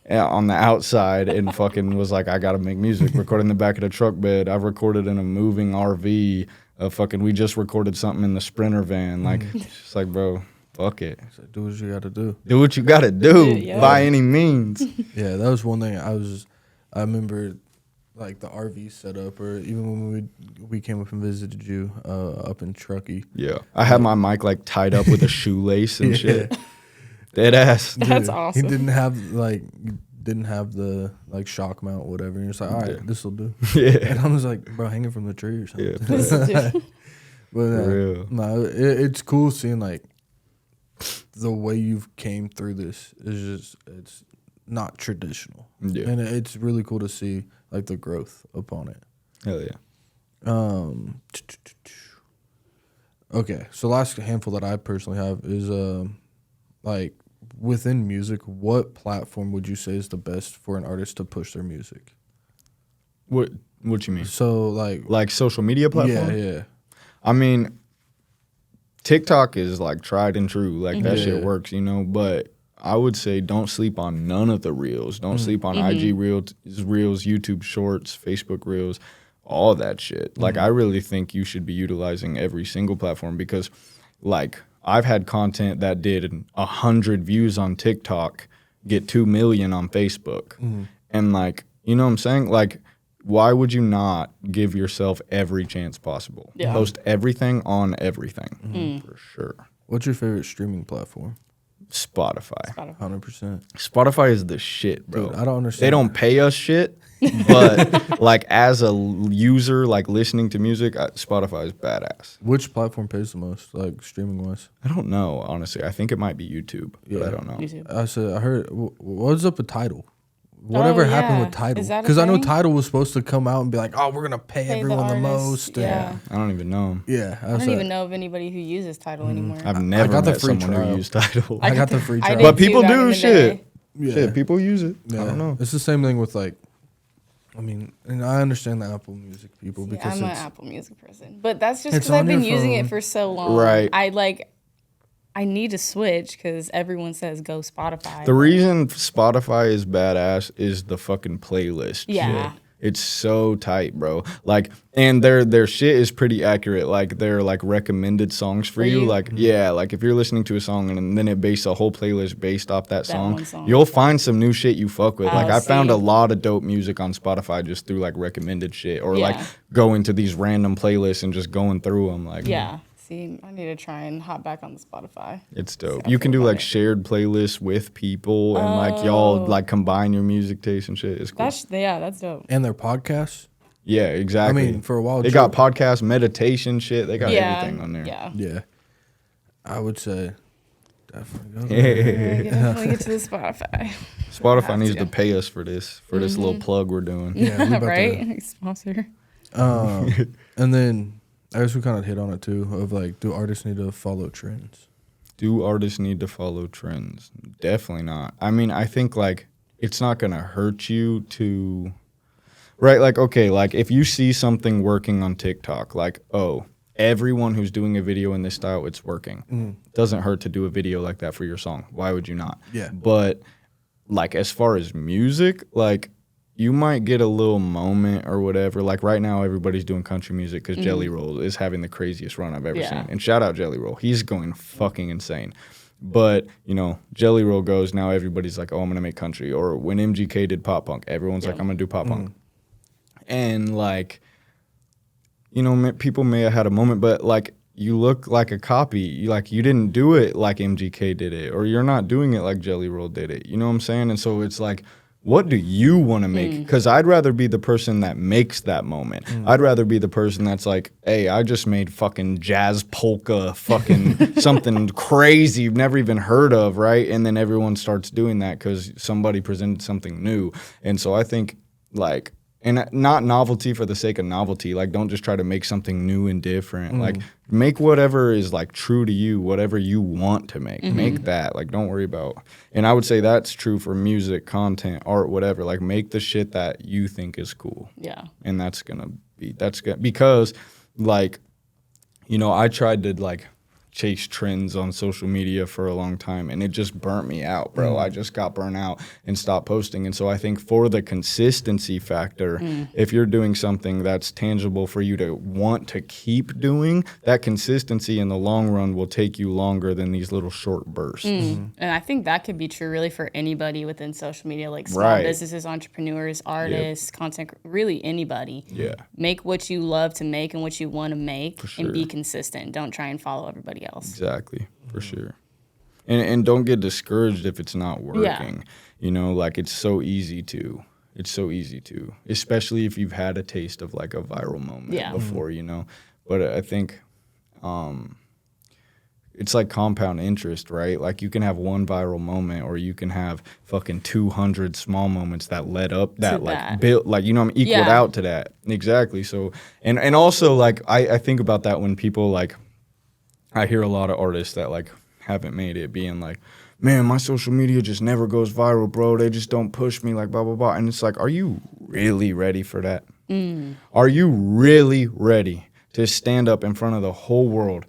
on the outside and fucking was like, I gotta make music. Recording in the back of the truck bed. I've recorded in a moving RV. We just recorded something in the Sprinter van. Like, it's just like, bro, fuck it. So do what you gotta do. Do what you gotta do by any means. Yeah, that was one thing I remember, like the RV setup, or even when we came up and visited you up in Truckee. Yeah, I had my mic like tied up with a shoelace and shit. Dead ass. That's awesome. He didn't didn't have the like shock mount, whatever. And you're just like, all right, this will do. Yeah. And I was like, bro, hang it from the tree or something. Yeah. This'll do. But real. no, it's cool seeing like the way you've came through this is just it's not traditional. Yeah. And it's really cool to see like the growth upon it. Hell yeah. Okay, so last handful that I personally have is like within music, what platform would you say is the best for an artist to push their music? What you mean? So Like social media platform? yeah. I mean, TikTok is like tried and true. Like that shit works, you know, but I would say don't sleep on none of the reels. Don't sleep on IG reels, YouTube shorts, Facebook reels, all that shit. Like I really think you should be utilizing every single platform because like I've had content that did 100 views on TikTok get 2 million on Facebook. And like, you know what I'm saying? Like, why would you not give yourself every chance possible? Yeah. Post everything on everything for sure. What's your favorite streaming platform? Spotify. 100%. Spotify is the shit, bro. Dude, I don't understand. They don't pay us shit, but like as a user, like listening to music, Spotify is badass. Which platform pays the most, like streaming wise? I don't know, honestly. I think it might be YouTube, but I don't know. YouTube. I heard. What's up with Tidal? Whatever happened with Tidal? Is that a Because I know thing? Tidal was supposed to come out and be like, "Oh, we're gonna pay everyone the artist, most." yeah. I don't even know. Yeah. I don't even know of anybody who uses Tidal anymore. I've never got the met free someone trial. who used Tidal. I got the free I trial. did But too people back in do the shit. day. Yeah. Shit, people use it. Yeah. I don't know. It's the same thing with like, I mean, and I understand the Apple Music people See, because I'm an it's Apple Music person, but that's just It's because I've on been your using phone. it for so long. Right. I need to switch because everyone says go Spotify. The reason Spotify is badass is the fucking playlist. Yeah. Shit. It's so tight, bro. Like, and their shit is pretty accurate. Like, they're like recommended songs for you. Like, yeah, like if you're listening to a song and then it based a whole playlist based off that song, one song. you'll find some new shit you fuck with. Like, I found see. a lot of dope music on Spotify just through like recommended shit or like Yeah. going to these random playlists and just going through them. Like, Yeah. See, I need to try and hop back on the Spotify. it's dope. I You can feel do like better. shared playlists with people and like y'all like combine your music taste and shit. It's cool. That's dope. and their podcasts. Yeah, exactly. I mean, for a while they got podcast meditation shit. They got everything on there. Yeah. Yeah, I would say definitely go Yeah. there. Yeah, definitely get to the Spotify. Spotify Have needs to. to pay us for this little plug we're doing. Yeah, we about to- Right? Sponsor. And then I guess we kind of hit on it too of like, do artists need to follow trends? Do artists need to follow trends? Definitely not. I mean, I think like it's not gonna hurt you to, right? Like, okay, like if you see something working on TikTok, like, oh, everyone who's doing a video in this style, it's working. Doesn't hurt to do a video like that for your song. Why would you not? Yeah. But like as far as music, like you might get a little moment or whatever. Like right now, everybody's doing country music because Jelly Roll is having the craziest run I've ever seen. And shout out Jelly Roll. He's going fucking insane. But, you know, Jelly Roll goes, now everybody's like, oh, I'm going to make country. Or when MGK did pop punk, everyone's like, I'm going to do pop punk. And like, you know, people may have had a moment, but like, you look like a copy. You didn't do it like MGK did it, or you're not doing it like Jelly Roll did it. You know what I'm saying? And so it's like, what do you want to make? Because I'd rather be the person that makes that moment. I'd rather be the person that's like, hey, I just made fucking jazz polka, fucking something crazy you've never even heard of, right? And then everyone starts doing that because somebody presented something new. And so I think like, and not novelty for the sake of novelty. Like, don't just try to make something new and different. Like, make whatever is, like, true to you, whatever you want to make. Make that. Like, don't worry about. And I would say that's true for music, content, art, whatever. Like, make the shit that you think is cool. Yeah. And because, like, you know, I tried to, like, chase trends on social media for a long time, and it just burnt me out, bro. I just got burnt out and stopped posting. And so I think for the consistency factor, if you're doing something that's tangible for you to want to keep doing, that consistency in the long run will take you longer than these little short bursts. And I think that could be true really for anybody within social media, like small businesses, entrepreneurs, artists, content, really anybody. Yeah. Make what you love to make and what you want to make sure. and be consistent. Don't try and follow everybody else. Exactly, for sure. And don't get discouraged if it's not working. Yeah. You know, like it's so easy to, especially if you've had a taste of like a viral moment before, you know. But I think it's like compound interest, right? Like you can have one viral moment, or you can have fucking 200 small moments that led up that like built, like, you know, equaled out to that. Exactly. So, and also like I think about that when people like, I hear a lot of artists that like haven't made it being like, man, my social media just never goes viral, bro. They just don't push me, like blah, blah, blah. And it's like, are you really ready for that? Are you really ready to stand up in front of the whole world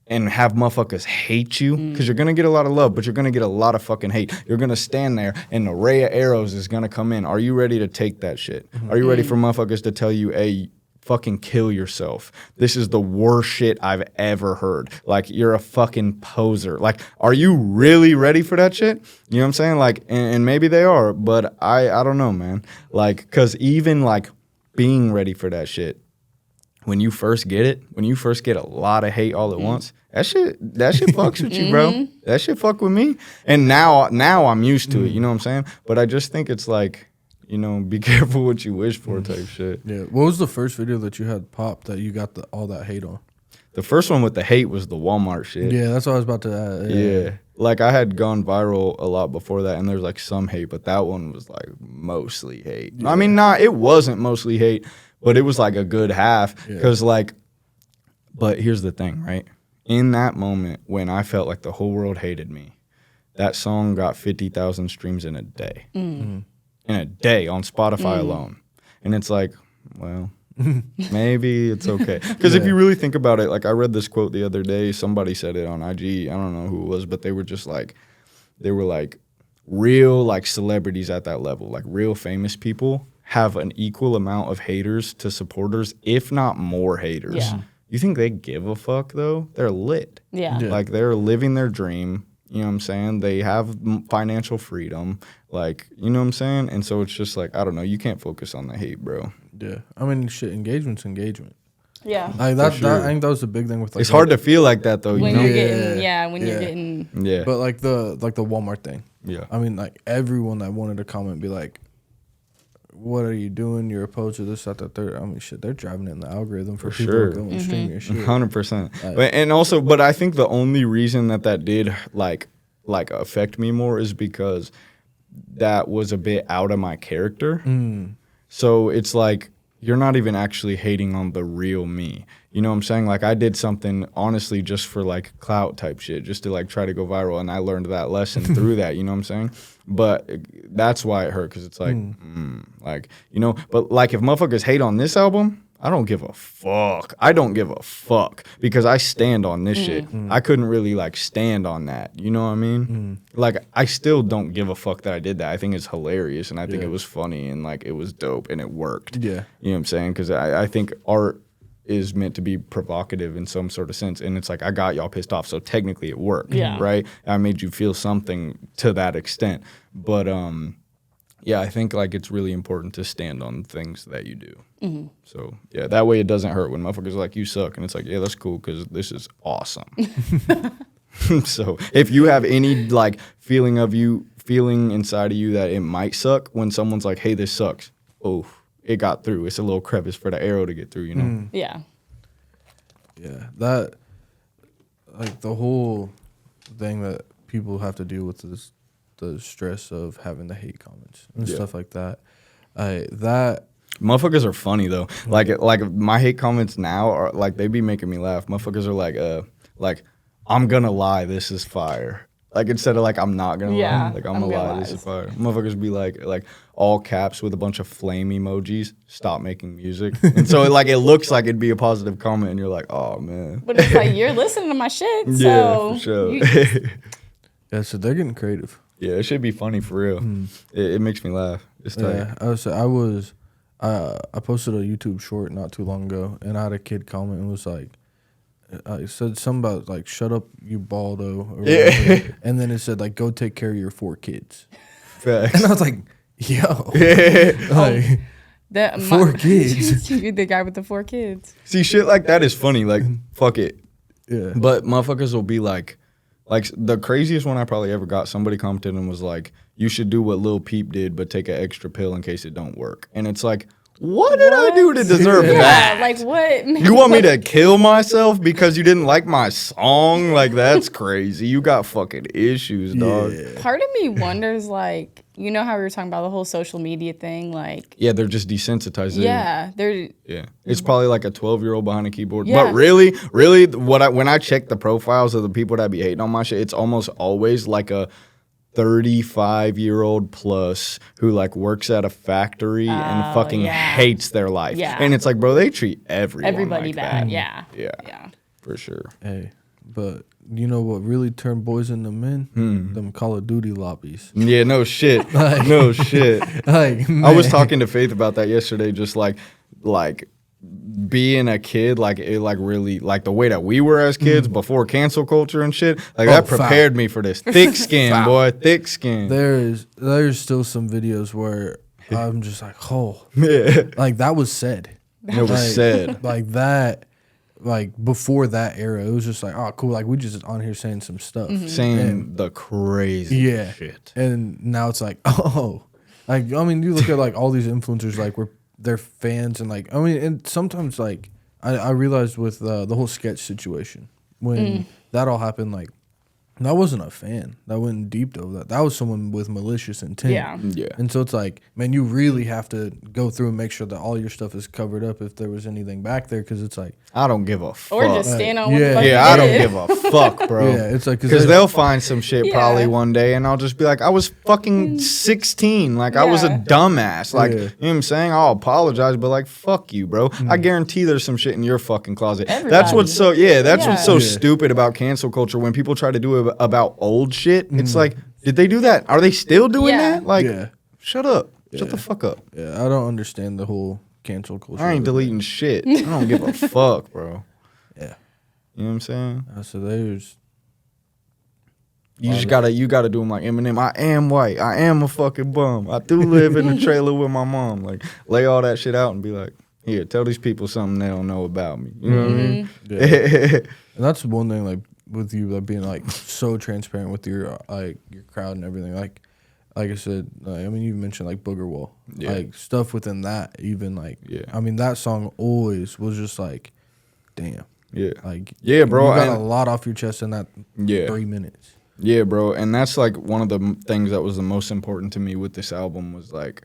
and have motherfuckers hate you? Because you're going to get a lot of love, but you're going to get a lot of fucking hate. You're going to stand there and an array of arrows is going to come in. Are you ready to take that shit? Are you ready for motherfuckers to tell you, hey, fucking kill yourself? This is the worst shit I've ever heard. Like, you're a fucking poser. Like, are you really ready for that shit? You know what I'm saying? Like, and maybe they are, but I don't know, man. Like, because even like being ready for that shit, when you first get it, when you first get a lot of hate all at once, that shit fucks with you, bro. That shit fuck with me. And now I'm used to it, you know what I'm saying? But I just think it's like, you know, be careful what you wish for type shit. Yeah. What was the first video that you had pop that you got all that hate on? The first one with the hate was the Walmart shit. Yeah, that's what I was about to add. Yeah. Like, I had gone viral a lot before that, and there's like some hate, but that one was like mostly hate. Yeah. I mean, it wasn't mostly hate, but it was like a good half. Because like, but here's the thing, right? In that moment when I felt like the whole world hated me, that song got 50,000 streams in a day. In a day on Spotify alone. And it's like, well, maybe it's okay. Because if you really think about it, like I read this quote the other day, somebody said it on IG, I don't know who it was, but they were just like, they were like, real like celebrities at that level, like real famous people have an equal amount of haters to supporters, if not more haters. Yeah. You think they give a fuck though? They're lit. Yeah. Like they're living their dream. You know what I'm saying? They have financial freedom. Like, you know what I'm saying? And so it's just like, I don't know. You can't focus on the hate, bro. Yeah. I mean, shit, engagement's engagement. Yeah. Like that, I think that was the big thing with like. It's hard to feel like that though, when you know? you're getting, when you're getting. Yeah. But like the Walmart thing. Yeah. I mean, like everyone that wanted to comment be like, what are you doing? You're opposed to this, that, third. I mean, shit, they're driving in the algorithm for people to go and stream your shit. 100%. And also, but I think the only reason that did like affect me more is because that was a bit out of my character. So it's like, you're not even actually hating on the real me. You know what I'm saying? Like, I did something, honestly, just for, like, clout type shit, just to, like, try to go viral, and I learned that lesson through that, you know what I'm saying? But that's why it hurt, because it's like, like, you know, but, like, if motherfuckers hate on this album, I don't give a fuck. I don't give a fuck, because I stand on this shit. I couldn't really, like, stand on that, you know what I mean? Like, I still don't give a fuck that I did that. I think it's hilarious, and I think it was funny, and, like, it was dope, and it worked. Yeah. You know what I'm saying? Because I think art is meant to be provocative in some sort of sense, and it's like, I got y'all pissed off, so technically it worked, right? I made you feel something to that extent. But, yeah, I think, like, it's really important to stand on things that you do. So, yeah, that way it doesn't hurt when motherfuckers are like, you suck. And it's like, yeah, that's cool, because this is awesome. So, if you have any, like, feeling inside of you that it might suck when someone's like, hey, this sucks. Oh, it got through. It's a little crevice for the arrow to get through, you know? Yeah. Yeah, that, like, the whole thing that people have to deal with is the stress of having the hate comments and stuff like that. That motherfuckers are funny though. Like my hate comments now are like, they be making me laugh. Motherfuckers are like I'm gonna lie, this is fire. Like, instead of like, I'm not gonna lie, like I'm gonna lie, this is fire. Motherfuckers be like all caps with a bunch of flame emojis, stop making music. And so it looks like it'd be a positive comment, and you're like, oh man. But it's like, you're listening to my shit, so yeah, for sure. Yeah, so they're getting creative. Yeah, it should be funny for real. It makes me laugh. It's tight. Yeah, I posted a YouTube short not too long ago, and I had a kid comment and was like, I said something about like, shut up, you baldo, or whatever. And then it said like, go take care of your 4 kids. Facts. And I was like, yo, like, 4 kids. You're the guy with the 4 kids. See, shit like that is funny. Like, fuck it. Yeah. But motherfuckers will be like Like, the craziest one I probably ever got, somebody commented and was like, you should do what Lil Peep did, but take an extra pill in case it don't work. And it's like, what did I do to deserve that? Like, what? You want me to kill myself because you didn't like my song? Like, that's crazy. You got fucking issues, dog. Yeah. Part of me wonders, like, you know how we were talking about the whole social media thing? Like, Yeah, they're just desensitized. yeah, they're... Yeah, it's probably like a 12-year-old behind a keyboard. Yeah. But really, when I check the profiles of the people that be hating on my shit, it's almost always like a 35-year-old plus who like works at a factory and fucking hates their life. Yeah. And it's like, bro, they treat everybody Everybody bad. that. Yeah. For sure. Hey, but you know what really turned boys into men? Them Call of Duty lobbies. Yeah, no shit. No shit. Like, I was talking to Faith about that yesterday, just like being a kid, like it like really like the way that we were as kids before cancel culture and shit, like that prepared me for this. Thick skin, boy, thick skin. There's still some videos where I'm just like, oh, like that was said. It was said. Like that, like before that era, it was just like, oh, cool. Like we just on here saying some stuff, Saying the crazy shit. And now it's like, oh, like I mean, you look at like all these influencers, like they're fans, and like I mean, and sometimes like I realized with the whole sketch situation when that all happened, like that wasn't a fan that went deep over that. That was someone with malicious intent. Yeah. And so it's like, man, you really have to go through and make sure that all your stuff is covered up if there was anything back there, because it's like, I don't give a fuck. Or just stand on what Yeah. the fuck Yeah, you I don't did. give a fuck, bro. yeah, it's like Because they'll find some shit probably Yeah. one day, and I'll just be like, I was fucking 16. Like, I was a Yeah. dumbass. Like, Yeah. you know what I'm saying? I'll apologize, but like, fuck you, bro. I guarantee there's some shit in your fucking closet. That's Everybody. what's so, that's what's so Yeah. stupid about cancel culture. When people try to do it about old shit, it's like, did they do that? Are they still doing Yeah. that? Like, Yeah. shut up. Shut the fuck up. Yeah, I don't understand the whole cancel culture. I ain't of it. deleting shit. I don't give a fuck, bro. Yeah. You know what I'm saying? So there's You just gotta do them like Eminem. I am white. I am a fucking bum. I do live in a trailer with my mom. Like, lay all that shit out and be like, here, tell these people something they don't know about me. You know what I mean? yeah. And that's one thing, like with you, like being like so transparent with your like your crowd and everything. Like I said, like, I mean, you mentioned like Booger Wall, like stuff within that. Even like, I mean, that song always was just like, damn, like bro. you got a lot off your chest in that 3 minutes. Yeah, bro. And that's like one of the things that was the most important to me with this album was like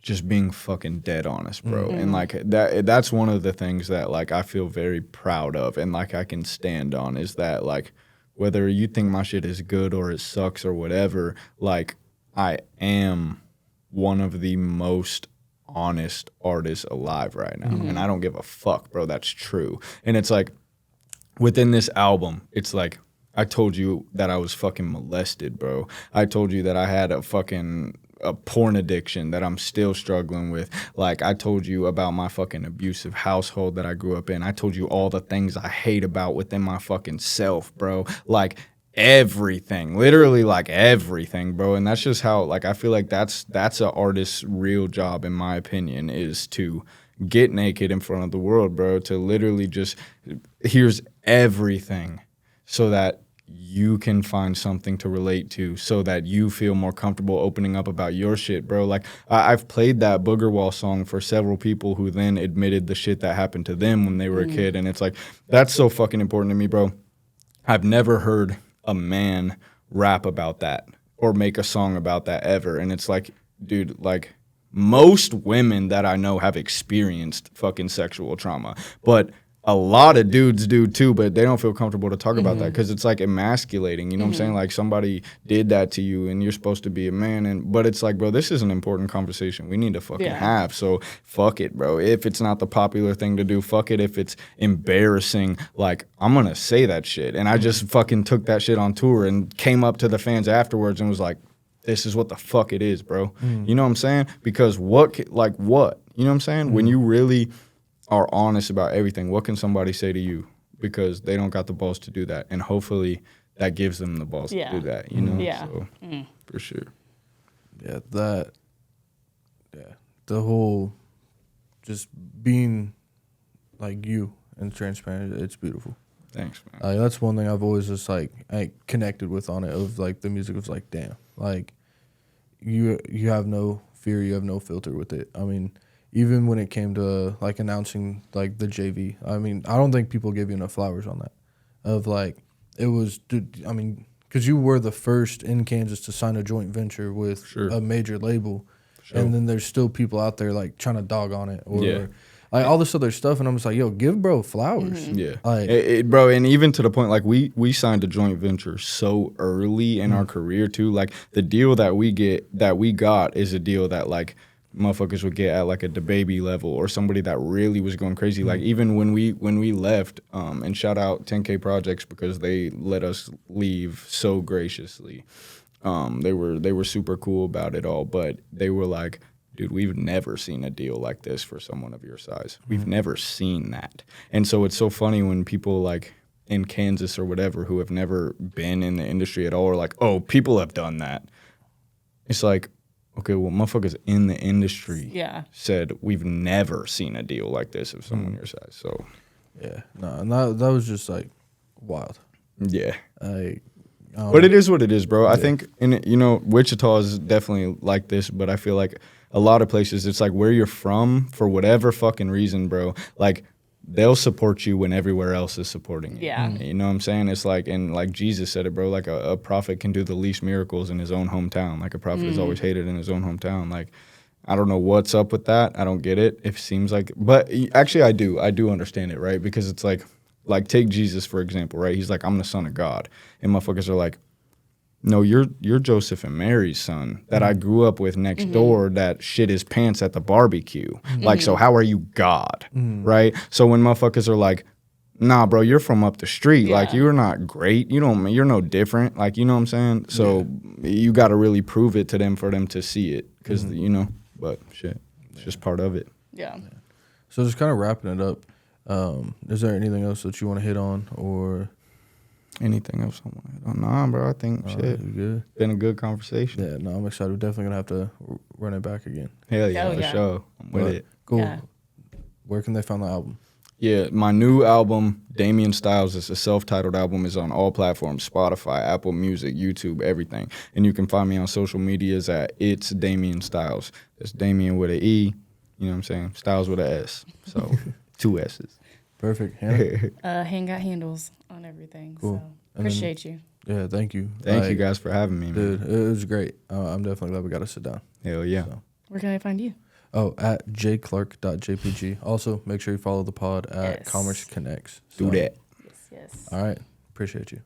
just being fucking dead honest, bro. And like that's one of the things that like I feel very proud of and like I can stand on is that like whether you think my shit is good or it sucks or whatever, like I am one of the most honest artists alive right now. And I don't give a fuck, bro. That's true. And it's like within this album, it's like I told you that I was fucking molested, bro. I told you that I had a porn addiction that I'm still struggling with. Like, I told you about my fucking abusive household that I grew up in. I told you all the things I hate about within my fucking self, bro. Like, everything. Literally, like, everything, bro. And that's just how, like, I feel like that's an artist's real job, in my opinion, is to get naked in front of the world, bro. To literally just, here's everything so that you can find something to relate to so that you feel more comfortable opening up about your shit, bro. Like, I've played that Booger Wall song for several people who then admitted the shit that happened to them when they were a kid. And it's like, that's so fucking important to me, bro. I've never heard a man rap about that or make a song about that ever. And it's like, dude, like, most women that I know have experienced fucking sexual trauma. But a lot of dudes do too, but they don't feel comfortable to talk about that because it's like emasculating. You know what I'm saying? Like somebody did that to you and you're supposed to be a man. But it's like, bro, this is an important conversation we need to fucking have. So fuck it, bro. If it's not the popular thing to do, fuck it. If it's embarrassing, like I'm going to say that shit. And I just fucking took that shit on tour and came up to the fans afterwards and was like, this is what the fuck it is, bro. You know what I'm saying? Because what? You know what I'm saying? When you really are honest about everything, what can somebody say to you? Because they don't got the balls to do that. And hopefully that gives them the balls to do that, you know? Yeah. So, for sure. Yeah, the whole just being like you and transparent, it's beautiful. Thanks, man. That's one thing I've always just like I connected with on it. Of like the music was like, damn, like you have no fear, you have no filter with it. I mean, even when it came to like announcing like the JV, I mean, I don't think people give you enough flowers on that. Of like, it was, dude, I mean, because you were the first in Kansas to sign a joint venture with a major label, and then there's still people out there like trying to dog on it or like all this other stuff, and I'm just like, yo, give bro flowers. Yeah, like, bro, and even to the point like we signed a joint venture so early in our career too. Like the deal that we got is a deal that like motherfuckers would get at like a DaBaby level or somebody that really was going crazy. Like even when we left, and shout out 10K Projects because they let us leave so graciously. They were super cool about it all, but they were like, dude, we've never seen a deal like this for someone of your size. We've never seen that. And so it's so funny when people like in Kansas or whatever who have never been in the industry at all are like, oh, people have done that. It's like, okay, well, motherfuckers in the industry said we've never seen a deal like this of someone your size. So, yeah, no, and that was just like wild. Yeah. But it is what it is, bro. I think, Wichita is definitely like this, but I feel like a lot of places, it's like where you're from, for whatever fucking reason, bro, like they'll support you when everywhere else is supporting you. Yeah. You know what I'm saying? It's like, and like Jesus said it, bro, like a prophet can do the least miracles in his own hometown. Like a prophet is always hated in his own hometown. Like, I don't know what's up with that. I don't get it. It seems like, but actually I do understand it, right? Because it's like take Jesus, for example, right? He's like, I'm the son of God. And motherfuckers are like, no, you're Joseph and Mary's son that I grew up with next door that shit his pants at the barbecue. Like, so how are you God, right? So when motherfuckers are like, nah, bro, you're from up the street. Yeah. Like, you're not great. You're no different. Like, you know what I'm saying? So you got to really prove it to them for them to see it because, but shit, it's just part of it. Yeah. So just kind of wrapping it up, is there anything else that you want to hit on or anything else I want to hit on? Nah, bro, I think shit. Good. Been a good conversation. Yeah, no, I'm excited. We're definitely going to have to run it back again. Hell yeah, for sure. I'm with it. Cool. Yeah. Where can they find the album? Yeah, my new album, Damien Styles, is a self-titled album, is on all platforms, Spotify, Apple Music, YouTube, everything. And you can find me on social medias at It's Damien Styles. That's Damien with an E, you know what I'm saying? Styles with an S. So 2 S's. Perfect. Hannah? Hang got handles on everything. Cool. So appreciate you. Yeah, thank you. Thank you guys for having me, man. Dude, it was great. I'm definitely glad we got to sit down. Hell yeah. So. Where can I find you? Oh, at jclark.jpg. Also, make sure you follow the pod at Commerce Connects. Do that. Yes. All right. Appreciate you.